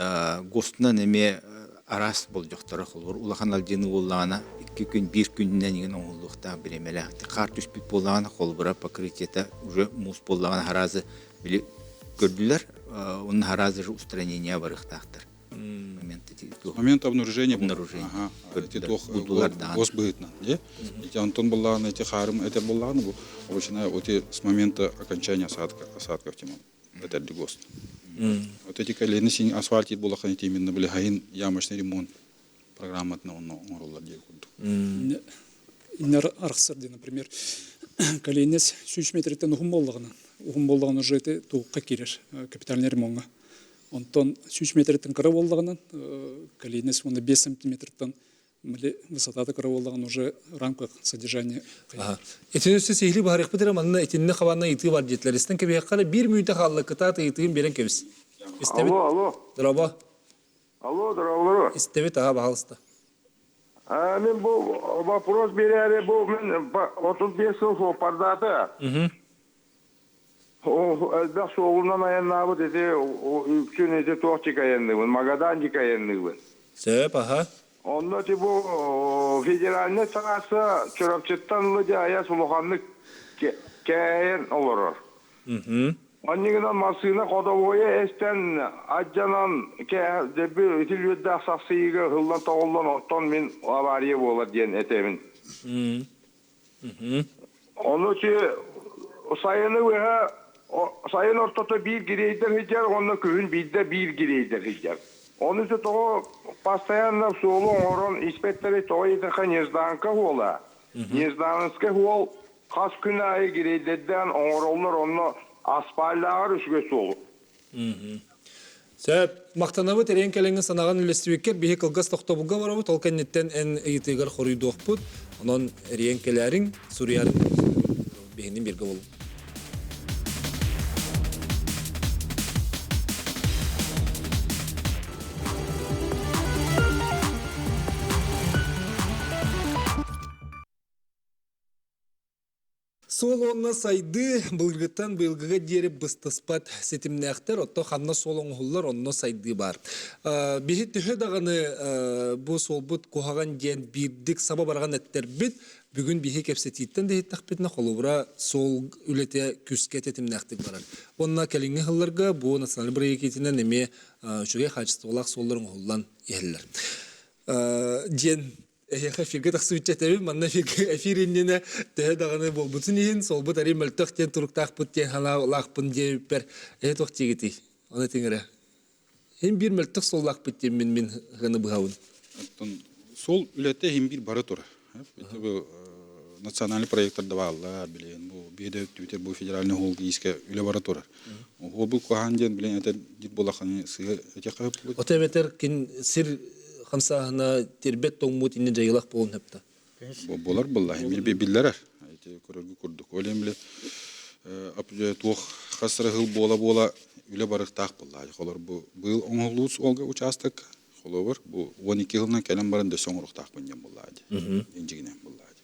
гостунан эме арас болжоктора холор улахан алжаны боллагана 2 күн 1 күннен деген оңулукта биремеле. Кар түспүт боллагана холбура покрытиета уже мус боллагана харазы били көрдүлөр. Он харазы устранение барыктактыр. Момент обнаружения. Ага. Эти тох госбытна, де? Эти Антон боллаган, эти харым, это боллаган, обычно вот с момента окончания осадков тема. Это ГОСТ. Вот эти колени синь асфальтит боллаган, эти именно были хаин ямочный ремонт программатно он ролла делают. Иннер архсарди, например, коленес 3 метрден ухум боллаган уже это туукка кирер капитальный ремонтга. Онтон 3 метрден кыра боллаганан коленес 5 сантиметрден высотада кыра боллаган уже рамка содержания. Ага. Этинөсө сихли барык битер манна этинне хабанна ити бар жетлеристен кебе кала 1 мүнөт халлы кыта тыйын берен кебис. Алло. Драба. Алло, драба. Истебет ага баалыста. Мен бұл вопрос берері, бұл мен 35 жыл пардаты. Әлбәқ соғылынан аяннабы деді, үксен ете тоқчик аяннығын, Магаданчик аяннығын. Сөп, аха. Онда бұл федеральный сағасы чөрапчеттан ұлыды аяс ұлықанлық кәйен олырыр. Оннигынан масына қодовойы әстен аджанан кәдебі үтілуетті ақсақсыйығы ғылдан тоғылдан оттан мен авария болар ден әтемін. Оны че сайыны өйі сайын ортаты бір керейдер хиджар, оны күйін бірді бір керейдер хиджар. Оны че тоғы постоянно солу орын инспекторы тоғы етіқі незданқы ола. Незданынсқы ол қас күн айы керейдерден оңыролыр оны аспайлағыр үшіге солу. Сөп, мақтанабы терен кәліңі санаған үлестібеккер бейі қылғас тоқтабылға барабы, ол кәнеттен ән етігер қорыйды оқпыд, онын рейен кәләрің Сүриярың бейінен бергі болу. Сол онна сайды бұлғыттан бұлғыға дері бұстаспат сетімнәқтер, отто қанна сол оңғылар онна сайды бар. Бейі түхі дағаны бұл сол бұд қоғаған ден бірдік саба барған әттер біт, бүгін бейі кәпсетейттен де еттақ бітіна қолуыра сол үлеті күске тетімнәқтік барар. Онна кәліңі ғыларға бұл национал бір екетінен еме үшіге қачысты олақ солларын ғылдан елілер. Ден Эха фирге тахсы үтчәтәбе, манна фирге эфириннене тәһә даганы булбытын иһин, сол бу тари мөлтөх тен туруктак бут тен хала лахпын дебер. Тох тигити. Аны теңре. Һәм бир мөлтөх сол лах бит мен гыны быгавын. Сол үләтә һәм бир бары тора. Бу национальный проекттар давалла билен, бу беде түтер бу федеральный холги иске үлә бары тора. Ол бу коханден билен әтә дит булаханы сыгы әтә кайып. Отеметер кин сир Хамсахна тербет тоңмут инне жайылақ болын хепта. Болар боллахи бир биллер. Эти көргү көрдүк. Олемле туох хасры хыл бола үле барыктак боллахи. Холор бу быйыл оңолуус олга участок. Холор бу 12 жылдан келен барында соңуруктак бенген боллахи. Инжигинен боллахи.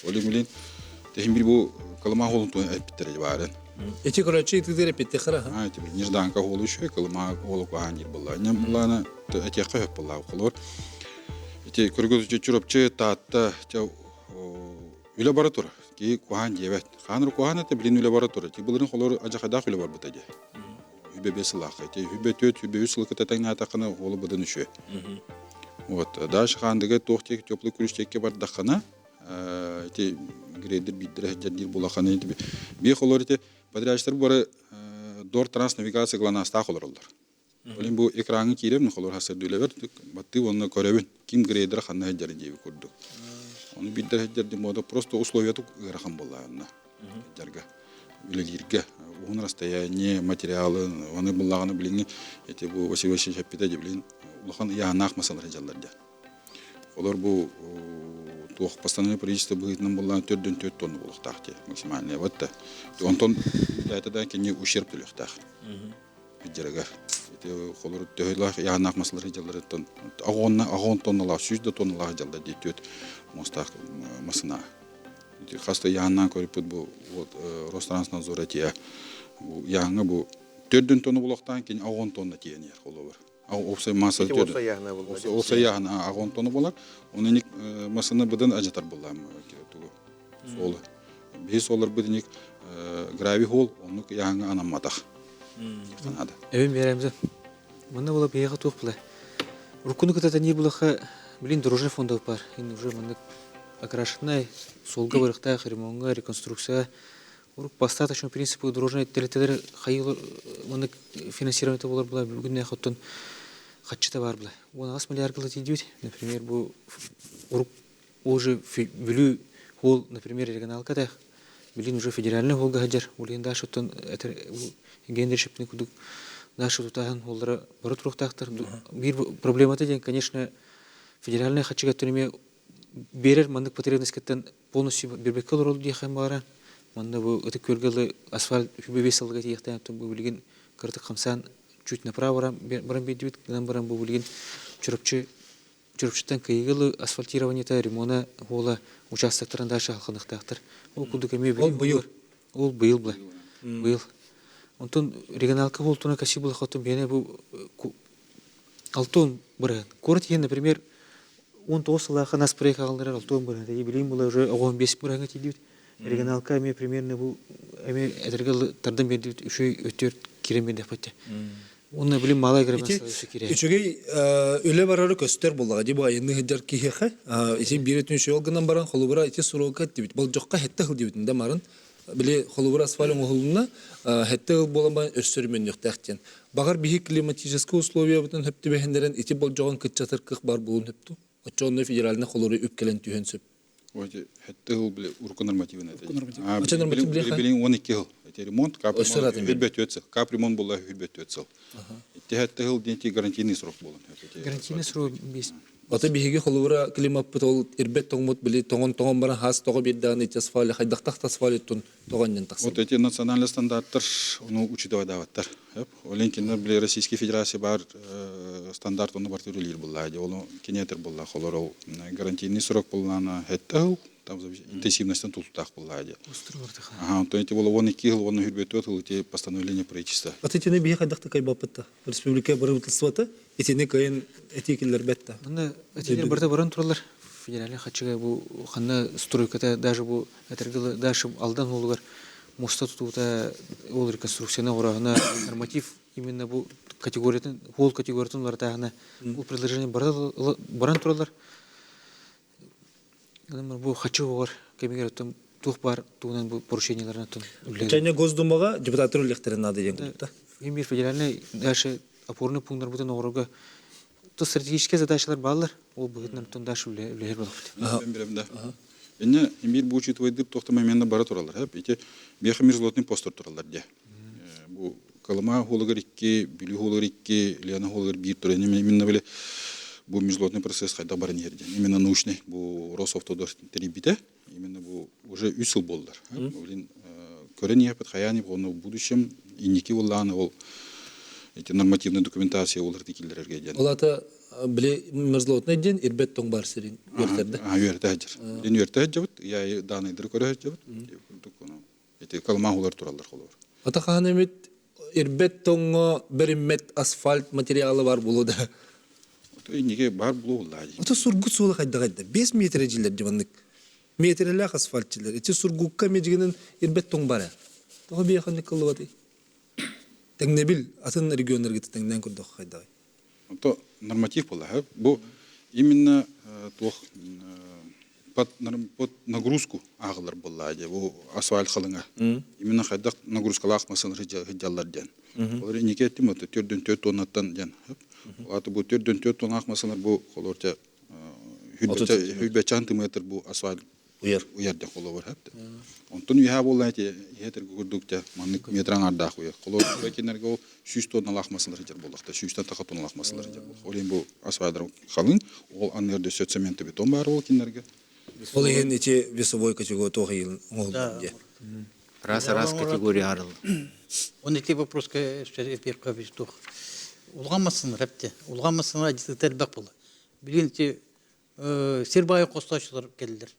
Олемле техим бир бу калма холун то эпиттере барын. Эти короче тидере петтехра. Эти нежданка холу ше калма холу каханир боллахи. Нем булана эти кайып боллахи холор. Эти көргөзүчү чурапчы таатта үле бара тура. Ки кухан жебет. Ханыр кухан это билин үле бара тура. Ки буларын холор ажахадак үле бар бутади. Үбе бесылак. Эти үбе 4, үбе 3 сылкы татаңна атакына холу быдын үшө. Вот, даш хандыгы тохтек теплый күрүштекке бар дахана. Эти грейдер биддер жадир булаханы эти. Би холор эти подрядчиктер бары дор транснавигация гланаста холорлар. Олин бу экраны кирем холор хасыр дүлебер батты онны көрөбүн ким грейдер ханна жары жеби көрдүк. Оны биддер жарды мода просто условия тук рахан болларына. Жарга. үлелерге угун расстояние материалы оны буллаганы билин эти бу Василий Шапита билин улахан яанак масалар жалларда. Олар бу туох постановление правительства быгытынан буллан 4 тонна булактакты максимальный вот та. Онтон датадан кене ущерб төлөктак. Бижерегер. Эти холор төйлах яанак масалар жаллардан агон тонналар 100 тонналар жалда детөт мостак масына. Эти хаста яанан көрүп бу вот Ространснадзор этия бу яңа бу 4 тонна булактан кене агон тонна тиенер холор. Олса маса төдө. Олса яғына ағон тоны болар. Оның масаны бұдан ажатар болам. Солы. Бейс олар бұдын грави хол, оның яғына анамадақ. Әбен беремді. Мұнда бола бейеға туық бұла. Рукуны күтәті не бұлаға білін дорожный фондау бар. Енді уже мұнда окрашенный солға барықта ремонтға, реконструкция. Достаточно принципы дорожной территории хайыл мұнда финансирование болар бұла. Бүгінне қоттын хатчыта бар бұла. 10 миллиард идет. Например, бұл уже білу хол, например, регионалка білін уже федеральный холға хаджар. Олен дашы тұн гендершіпні күдік дашы тұтағын олдары бұры тұрықтақтыр. Bir проблематы ден, конечно, федеральный хатчыға түніме берер мандық потребностькеттен полностью бербекке олар олды дейхайм бара. Манда бұл өті көлгілі асфальт хүбе салыға дейхтайым тұн бұл білген кірті қамсан чуть направо барам бедюит, нам барам бұл білген чүріпчіттен кайгылы асфальтированиета ремона ола участоктарын дашы халқынықтақтыр. Ол күлді көмей бұйыл? Ол бұйыл бұла. Бұйыл. Онтын регионалка олтуна кәсі бұла қоттын бәне бұл алтуын бұрын. Көріт ең, например, 19 сылаға нас проекта қалдырар алтуын бұрын. Білейін бұла уже 15 бұрынға тейдейді. Регионалка әме примерно бұл әме әдіргілі тардан бердейді үші өттер керем бен депатты. Оны білім малай кірімін салышы керек. Үчігей өлі барары көстер болаға деп айынны хеджар кейхеқі. Исен бір өтін шеолғынан баран қолыбыра әте сұруға әттебет. Бұл жоққа әтті қыл дебетінде марын. Біле қолыбыра асфалың ұғылына әтті қыл боланбайын өрсөрімен өқтәқтен. Бағар бігі климатическі условия бұтын хөпті бәхендерін әте бұл жоғын күтчатыр қық бар болуын хөпті. Отчоғынны федераліне қолыры өпкелен түйен сөп. Оте хетте хол биле урку нормативен это. Ача норматив биле ха? Биле 12 хол. Это ремонт, капремонт, хилбет өтсел. Капремонт булла хилбет өтсел. Те хетте хол денти гарантийный срок болон. Гарантийный срок без. Ата биһиге холура климат бутол ирбет тоңмут биле тоңон баран хас тога биддан итасфали хайдактак тасфалитун тоганнан таксы. Вот эти национальные стандарттар оны учитывать даваттар. Оленкинер биле Российской Федерации бар стандарт оны бар төрөлөр булла. Ол кенетер булла холора гарантийный срок буллана хетте там интенсивностью тултах булла. Ага, то эти было 12 хол, оны хилбет өтсел, эти постановление правительства. Ата тине биһи хайдакта кайбапта. Республика барыбытсвата этине кайын этикелер бетта. Мында этилер барда баран туралар. Федеральный хатчыга бу ханна стройката даже бу этергилы даже алдан олугар моста тутута ол реконструкцияна орагына норматив именно бу категориятын хол категориятын лартагына бу предложение баран туралар. Бу хатчы бар кемегер тум тух бар тугунан бу порученияларына тун. Чайна Госдумага депутаттар электерин нады деген да. Имир федеральный даже опорный пункттар бутын орога то стратегические задачалар баллар ол бүгүннөн тун даш үлер болот. Эне имир бу учитывать деп токтомаменде бара туралар. Эти бехмирзлотный постер туралар де. Бу калыма хологар 2, билүү хологар 2, лена хологар 1 туры. Именно биле бу международный процесс хайда барын жерден. Именно научный бу Росавтодор терибите. Именно бу уже 3 жыл болдыр. Блин, көрөнү хаяни оны в будущем и ники улланы ол эти нормативные документации оларды килдерерге ден. Олата биле международный ден ирбет тоң бар сирин вертерде. Вертерде. Ден вертерде я данныйдыр көрөжөбүт. Эти калмагулар туралар холор. Ата ханемит ирбет тоңго беримет асфальт материалы бар болуда. Неге бар булулла. Ата сургут сулы хайдагайда 5 метр жилер диваннык. Метрлер асфальтчылар. Эти сургукка межигинен ирбет тоң бара. Тога бияханны кылыбаты. Теңнебил атын регионнарга теңден көрдүк хайдагай. То норматив була. Бу именно тох под нагрузку агылар була. Бу асфальт кылыңа. Именно хайдак нагрузкалак масын хыджаллар ден. Олар неге эттим ото 4 тоннаттан ден. Аты бу 4 тонна акмасалар бу колорча хүлбе сантиметр бу асфальт уярда колобор хапты. Онтон уйха болла эти хетер гурдук те маннык метран ардах уя. Колобор кинерге ол 100 тонна лахмасылар жер болдакта, 100 тонна лахмасылар жер бол. Ол эми бу асфальтдар халын, ол аннерде сөт цемент бетон бар ол кинерге. Ол ен эти весовой категория тоғыл олды. Раз категория арыл. Он эти вопросы перка вестух. Улгамасын рәпте. Улгамасын адитер бак була. Билген те Сербай костачлар келдер.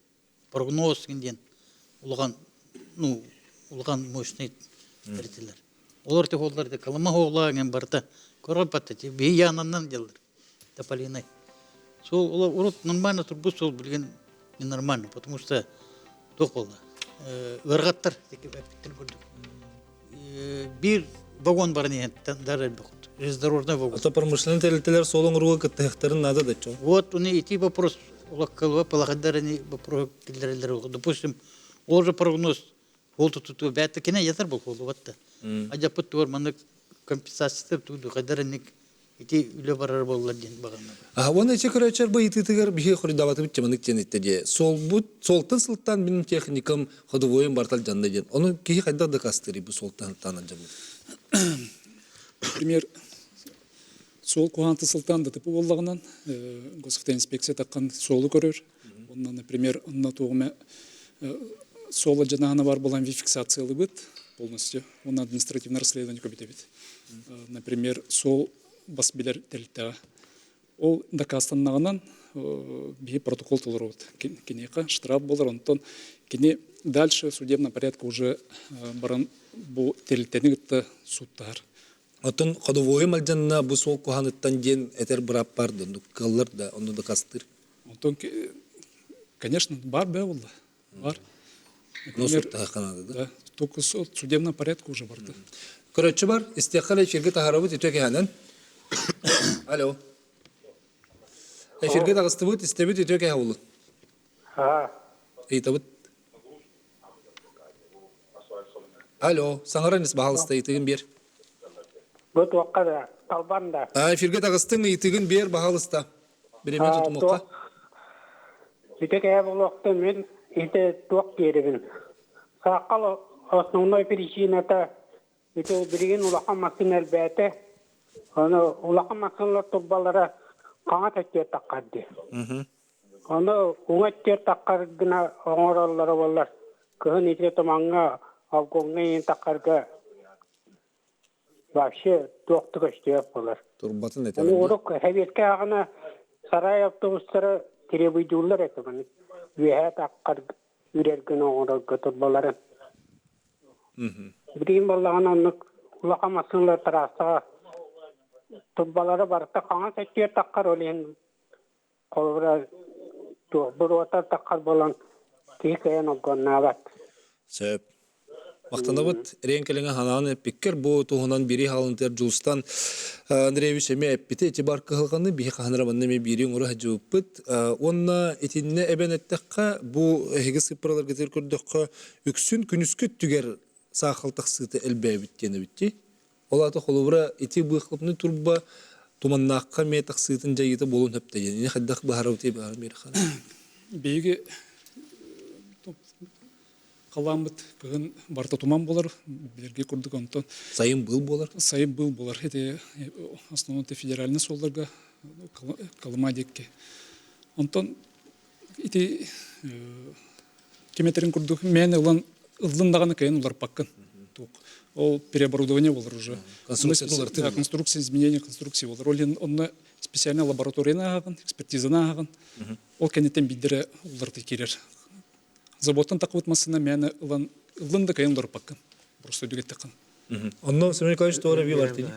Прогноз генден улган мощный бердилер. Олар те холларда калма хоглаган барта. Коропатта те биянаннан келдер. Тополиной. Сол урут нормально турбус сол билген ненормально, потому что тох болду. Ыргаттар теке беттер көрдүк. Бир вагон бар не дарыл бакыт. Железнодорожный вагон. Ата промышленный территориялар солон руга кыттыктарын надо да чо. Вот он эти вопрос улаккалва палагадарани вопрос килдерлер. Допустим, уже прогноз волту тут бәтте кине ятар бул болду. Ажапыт тур маны компенсация туду кадарник эти үле барар боллар ден багана. Оны эти көрөчөр бу ититигер бихи хоридаваты бит чаманык женетте. Солтын сылтан минин техникам ходовойым бартал жанды ден. Оны кихи кайда да кастыры бу солтан жамы. Например, сол куанты сылтан да типу боллагынан госавтоинспекция таккан солу көрөр. Ондан, например, онна тоғыма солы жанағына бар болан фиксациялы бит полностью. Он административное расследование көбейте бит. Например, сол бас билер телтага. Ол доказаннагынан бии протокол толорот. Кинека штраф болар, онтон кини дальше судебном порядке уже баран бу телтенигитте судтар. Отон ходовойым алжанна бу сол куханыттан ден этер бирап барды. Каллар да оны да кастыр. Онтон конечно бар бевулла. Бар. Ну судта канады да. Только судебном порядке уже барды. Көрөчү бар, истехал эфирге тахарабыт итөке ханан. Алло. Эфирге тагыстыбыт, истебит итөке хавулы. Эйтабыт. Алло, саңараныз бахалыста итеген бер. Бұт уаққада, талбанда. Эфирге тагыстың итеген бер бахалыста. Биреме тутумукка. Итөке хавулықты мен ите туақ керігін. Саққал основной причината ите бірген улақамасын әлбәті. Оны улақамасынлар турбалары қаңа тәттер таққарды. Оны оңа тәттер таққаргына оңыралары болар. Көхін ете тұмаңға алгоңға ең таққарға вообще тоқтық өштеп болар. Турбатын Оны ұрық әбетке ағына сарай автобустары теребейдулар әтімін. Веге таққар үрерген оңыралғы турбалары. Бірген болағына онық улақамасынлар тарасыға турбалары барықта қаңа тәттер таққар олен қолыра бір отар таққар болан текайын олғанна бат. Сөп. Вақтанда бұд, рейнкеліңі хананы пиккер бұ туғынан бири халынтер Жулстан Андреевич әме әппеті әті бар қығылғаны бейі қағанырабанны ме бирин ұры әжі өппіт. Онна етінне әбән әттіққа бұ әхегі сыпыралар кетер көрдіққа үксін күнүскіт түгер сақылтық сыты әлбәй біттені бітті. Олаты қолыбыра еті бұйқылыпны тұрба туманнаққа ме тақсытын жайыты болуын әпті. Ені қаддақ бағар өте бағар мері қаны. Бейге қаламбыт көгін барта туман болар, білерге көрдік онтон. Сайын бұл болар? Сайын бұл болар. Эти основные федеральный солдарға қалыма декке. Онтон эти кеметерін көрдік. Мен ылындағаны кәйін олар паққын. Ол переоборудование болар уже. Конструкция, изменение конструкции болар. Онна специальная лабораторияна ағын, экспертизана ағын. Ол кәнеттен бидері оларды керер. Заботан тақуыт масына мәні ылынды кәйін олар паққын. Просто өдігет тақын. Онна, Семен Николаевич, тоғыра бей бар тейін?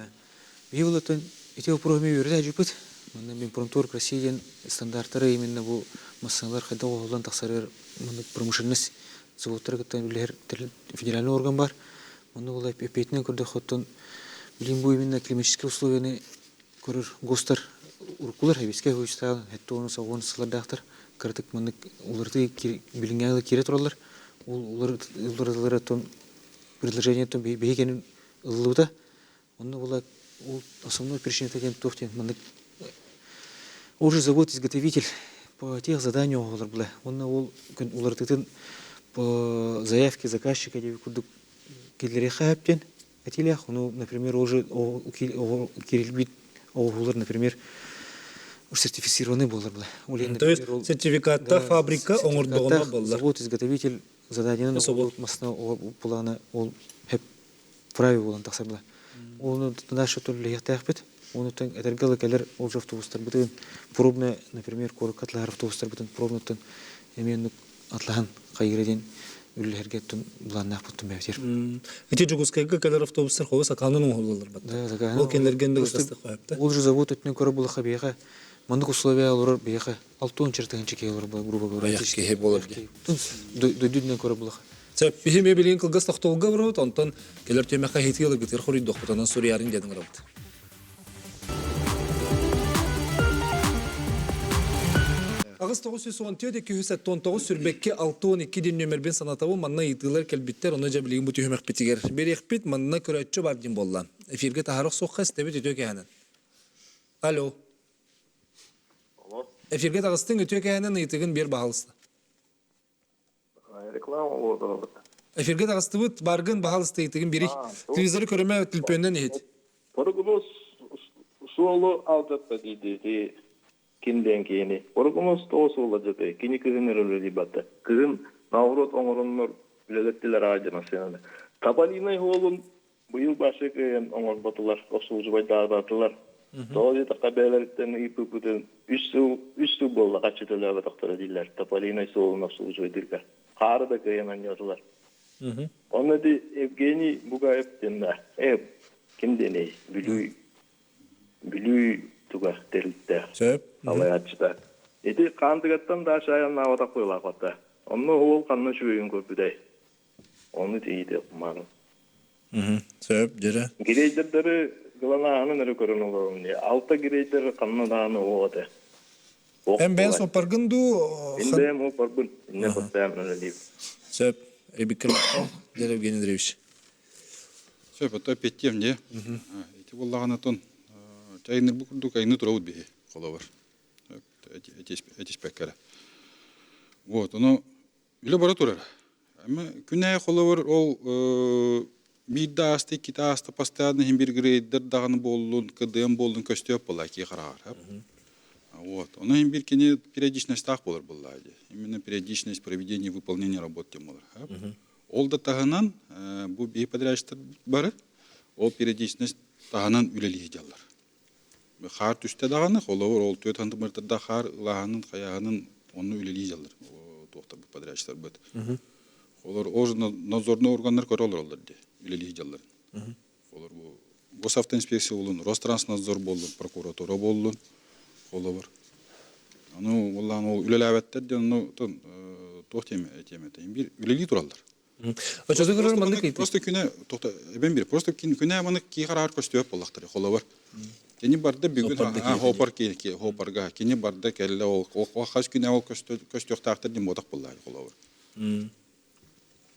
Бей олатын ете опырғымен өрді әжіпіт. Мен промтор Россиян стандарттары именно бұл масыналар қайда оғылдан тақсарыр промышленность заводтары кіттен үлер федеральный орган бар. Оны олай пепетінен көрді хоттон білін бұл именно климатические условияны көрір гостар ұрқылар әбеске өйістаған әтті оны сауғаны сылардақтар кірдік мұны оларды білінгенгі кере тұралар. Олар тон предложение тон бейгенін ұлылыда. Оны олай основной причина деген тоқтен. Уже завод-изготовитель по тех заданиях олар была. Он ол улар тытын по заявке заказчика деп курдук келере хаптен. Атилях, ну, например, уже кирилбит олар, например, сертифицированный болар была. То есть сертификатта фабрика оңордогона болар. Завод-изготовитель задание на масна плана ол хеп правил болан тақсар была. Оны наша то лехтах бит. Оны тен этергалы келер ол автобустар битен пробный, например, коркатлар автобустар битен пробнытын эмен атлахан кайгырден үлләргә тун буланнак бутым бәтер. Эти жугускайга келер автобустар ховса канунун олалар бат. Ол кенлергенде гастык кайыпты. Ол же завод өтнен көрө була хабига. Мандык условия алар бияга 6 чертен чекелер грубо говоря. Аяк ке болар. Дөйдүднен көрө була. Сәп бихиме билин кылгас тактолга барот, онтон келер темеха хитиялы гытыр хорый дохтанан Суриярин дедин рабыт. Агыс 914-219 сүрбекке 612 ден нөмербен санатабы манна итылар келбиттер, оны жа билигин буту хөмек битигер. Берекпит манна көрөтчү бар дин боллан. Эфирге тахарык сокка стебет өтө кәнен. Алло. Эфирге тагыстын өтө кәнен итигин бер баалыста. Реклама болду. Эфирге тагыстыбыт баргын баалыста итигин бери. Телевизору көрөмө телпөндөн ет. Поргумус суолу алдатта дейди. Кинден кийини. Поргумус тоосула жете. Кини кыгыныр дибатта. Кыгын наурот оңороннор билеттилер ажына сенде. Тапалиной холун быйыл башы кыгын оңор батылар, осулжубай даатылар. Тоолы такабелерден ипүпүдөн 3 суу болду качытылар доктор дилер. Тапалиной соолун осулжубай дилер. Харда кыгын аньотулар. Онды Евгений Бугаев денда. Кимдене билүү туга терилте. Сөп. Алаячта. Эти кандыгаттан да шаян авата койлар ката. Онны ол канны шүйүн көпүдөй. Оны дейди маны. Сөп жера. Гирейдердери гланааны нөрө көрөнүлөр. Алта гирейдер каннадааны ооте. Эмбен сопаргынду. Эмбен сопаргын. Не постоянно лив. Сөп. Эбикер жера Евгений Андреевич. Сөп, это петтем, не? Эти боллаганы тон чайныр букурду кайны турабыт бе коловар. Эти спеккара. Вот, оно үле бара турар. Ама күнәй коловар ол бидда асты кита асты постоянно химбир грейдер даганы болдун, КДМ болдун көстөп бола ки карар. Вот, оно химбир кене периодичность так болар буллады. Именно периодичность проведения выполнения работ тем болар. Ол да тагынан бу бей подрядчиктер бары. Ол периодичность тагынан үлелиги жаллар. Хар түсте даганы холовор ол төт хантымыртда хар лаганын каягынын оны үлелиги жаллар. Токтор подрядчиктер бет. Олар ож надзорный органдар көрөлөр олар ди. Үлелиги жаллар. Олар бу госавтоинспекция болун, Ространснадзор болун, прокуратура болун. Холовор. Аны улан ол үлеләбәттер ди, аны токтеме этемете. Бир үлелиги туралдар. Очозгорор мандык ит. Просто күнә токта эбен бир. Просто күнә маны ки карар көстөп боллактыр. Холовор. Кени барда бүгүн хопар ки хопарга кени барда келле ол хаш күнә ол көстөк тактыр ди модак буллар холовор.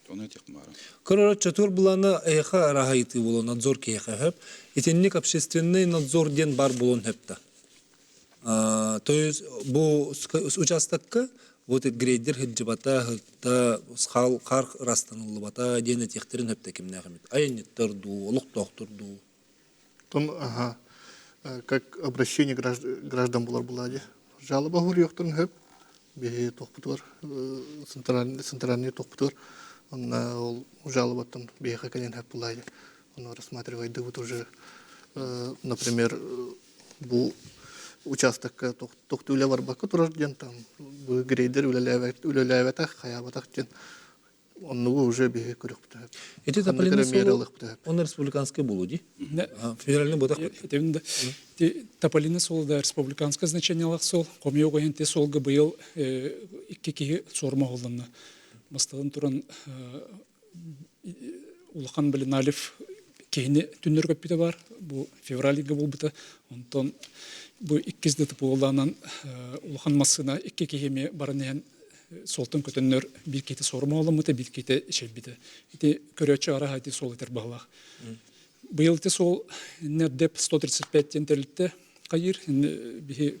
Тоны текмара. Корор чатур буланы эха рахайты болон надзор кеха хеп. Итенник общественный надзор ден бар болон хепта. То есть бу участокка вот грейдер хиджибата та схал кар растанылыбата дене техтерин хепте кимне хамит. Айнеттер ду, олук докторду. Тон как обращение граждан булар булади. Жалоба гурьёктун хеп бе токпутур центральный токпутур. Он жалобатан беха канен хеп булади. Он рассматривает вот уже например бу участок токтуле барбакка турарден там бу грейдер үлеләвәтә хаябатак ден. Он уже бе көрөктө. Эти тополины он республиканский булуди. Федеральный бодак. Тополины сол да республиканское значение лак сол. Комьёго хенте сол гбыл икки сорма голланна. Бастагын туран улахан билен алиф кейни түннөр көпүтө бар. Бу февральга болбута. Онтон бу 2 тыпыланан улахан масына икки кеме барынен солтын көтөннөр бир кейте сорма аламыты бир кейте шелбиде. Ити көрөчү ара хайты сол этер баглах. Быйыл те сол нердеп 135 тентелитте кайыр бихи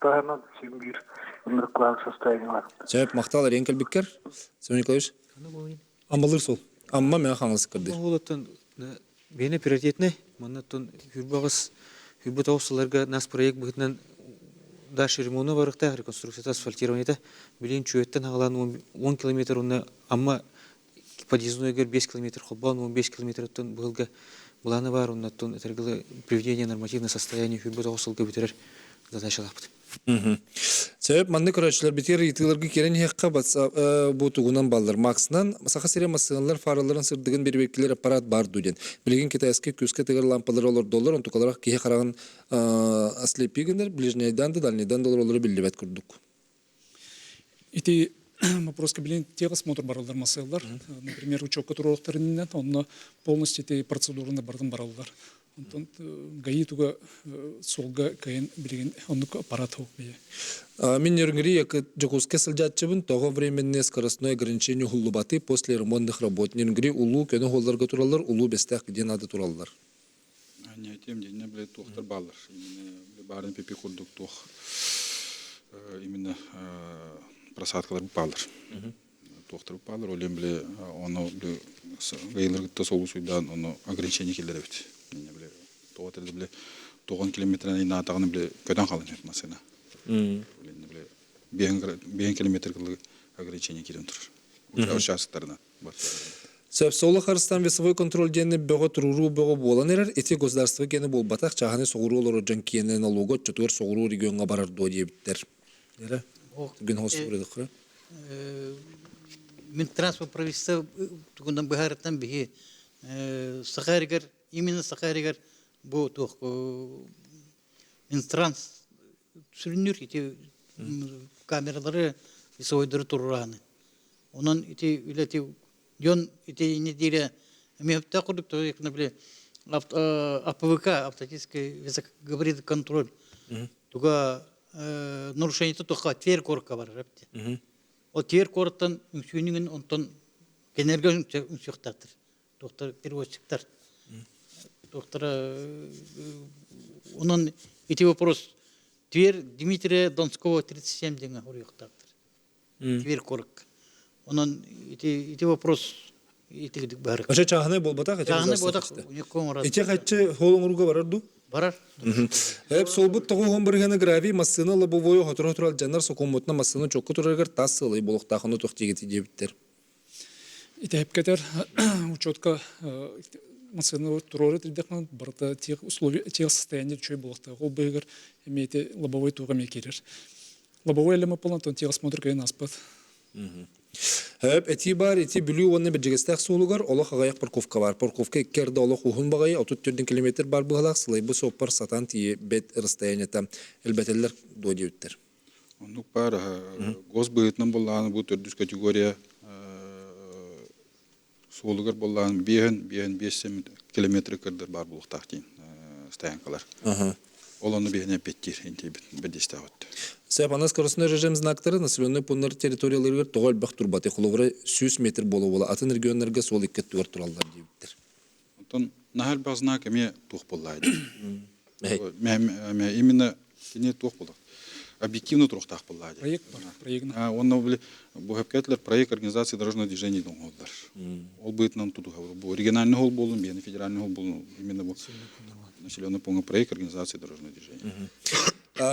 Тахана Симбир. Класс состояние var. Сөп мақталар ең кәлбеккер. Семен Николаевич. Амбалыр сол. Амма мен қаңыз кірді. Олатын бені приоритетный, маннаттан хүрбағыз, хүрбі тауысыларға нас проект бұғытынан даши ремонту барықта, реконструкцияда асфальтирование білейін чөйеттен ағалан 10 километр, оны амма подъездной егер 5 километр, қолбан 15 километрттен бұғылға бұланы бар, оннаттан әтергілі приведение нормативное состояние хүрбі тауысылға бітірер задачалапты. Себеп манны көрәчләр битер итиләргә керен хакка бу тугунан баллар максынан саха сере масыганлар фараларын сырдыгын бербеккилер аппарат бар дуден. Билеген китайский күскә тегер лампалар олар доллар он тукаларак кие караган ослепигендер ближнейдан да дальнейдан доллар олар билебет күрдүк. Ити вопрос кабелин техосмотр баралдар масылдар. Например, учетка туралықтарынан, онна полностью эти процедураны бардым баралдар. Онтон гаи туга солга кайын билеген оннук аппарат хок бие. Мен нергри як Жокуске сылжатчыбын того временное скоростное ограничение хуллубаты после ремонтных работ. Нергри улу көне холларга тураллар, улу бестак где надо тураллар. Не тем не бле тохтар баллар. Именно барын пепи курдук тох. Именно просадкалар баллар. Тохтар баллар олем бле оно бле гаиларга солусуйдан оно ограничение келдеребит. Не бле тоотелде бле 9 километрен ина тагын бле көдөн калын машина. Не бле 5 километр ограничение келен тур. Участоктарына бар. Сөп солы Харстан весовой контроль дені бөгі тұруру бөгі болан ерер, эти государство кені бол батақ чағаны соғыру олар жан кені налого чөтуер соғыру регионға барар дойе біттер. Ері? Gün hoş buradық қыры? Минтранспорт правительства тугундан бахараттан бихи Сахаригар, именно Сахаригар бу тух Минтранс сүрінер ити камералары весовойдары тұрураны. Онан ити үлети Дён ити неделя мепта курдук то як набле АПВК автоматический высокогабаритный контроль. Туга нарушение то тоха Тверь корка бар рапте. О Тверь корктан үсүнүн онтон энергия үсүктактыр. Доктор перевозчиктар. Доктор онон ити вопрос Тверь Дмитрия Донского 37 денга урюктактыр. Тверь корк. Онон ити вопрос итигдик бар. Ошо чағаны бол батақ? Чағаны болдақ уником раз. Ити қайтшы холыңырға барарду? Барар. Эп солбут тоғуған біргені грави массыны лобовойы хотыры турал жанар сокомутна массыны чокку тураргар тас сылы болуқтақыны тоқтегеті дебіттер. Ити хепкетер учетка массыны турары тірдеқнан барда тех условия, тех состояние чөй болуқта. Ол бүйгір емейте лобовой туға мекерер. Лобовой әлемі полнатон тех осмотр кайын аспад. Хөп, эти бар, эти бүлүү онны биржегестек суулугар, олох агаяк парковка бар. Парковка керде олох ухун багай, 34 километр бар бұғалақ, сылай бұ соппар сатан тие бет расстоянията элбетелер дойдеуттер. Онук бар, гос быытынан болланы бұл төрдүс категория суулугар болланы 5 километр кырдыр бар бұлықтақ дейін стоянкалар. Ол оны бейіне петтер, енте бәдесті ауытты. Сэп, ана скоростной режим знактары населенный пунктар территорияларыгар тоғал бақ турбаты құлығыры 100 метр болу бола. Атын регионларға сол иккет туар туралдар дейбіттер. Онтон нахал бақ знак әме туқ боллайды. Именно кене туқ боллайды. Объективно тұрықтақ боллайды. Проект бар, проектна. Онна білі, бұл әпкетлер проект организации дорожного движения дұң олдар. Ол бұйтынан тұтуға. Бұл региональный хол болын, бені федеральный хол болын. Именно бұл населенный пункт проект организации дорожного движения.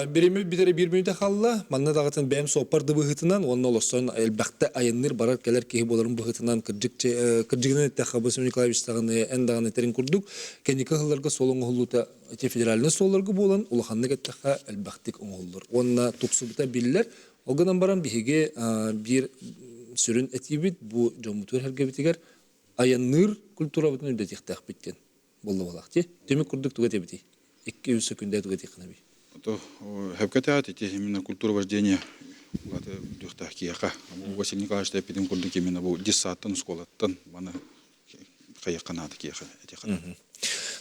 Береме битері бір минута қалла, манна дағатын бәйім сопарды бұғытынан, онна олосон әлбәқті айынныр барар кәлер кейі боларын бұғытынан кірджігінен әтті қабы Семен Николаевич тағыны әндағын әтерін күрдік. Кәнекі ғыларға солың ұғылуыта федеральны соларға болан, ұлықанны кәттіға әлбәқтік ұғылыр. Онна тұқсыбыта білілер, оғынан баран біхеге бір сүрін әтебет, бұл жомутуыр әргебетігер айынныр культура бұтын үлдетіқтәқ біткен. Болы болақ, те? Демек күрдік тұға тебеті. 2-3 секундә тұға текіна бей. Хэвкатят эти именно культура вождения дюхтах кияха. Василий Николаевич тепидин курдук именно бу 10-тан школаттан бана каяқанады кияха эти хана.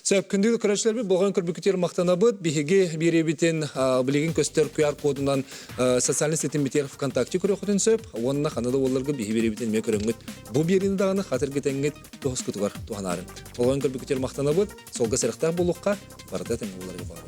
Сөп күндегі көрәшілер болған көрбікітер мақтанабыд, бігеге беребетін білеген көстер QR кодынан социальный сетін бітер ВКонтакте көрі құтын сөп, онына қанады оларға бігі беребетін ме көріңгіт. Бұл берені дағаны қатыр кетенгіт тоғыз күтігар туғанарын. Болған көрбікітер мақтанабыд, солға сәріқтақ болуққа барды тәңгі оларға бар.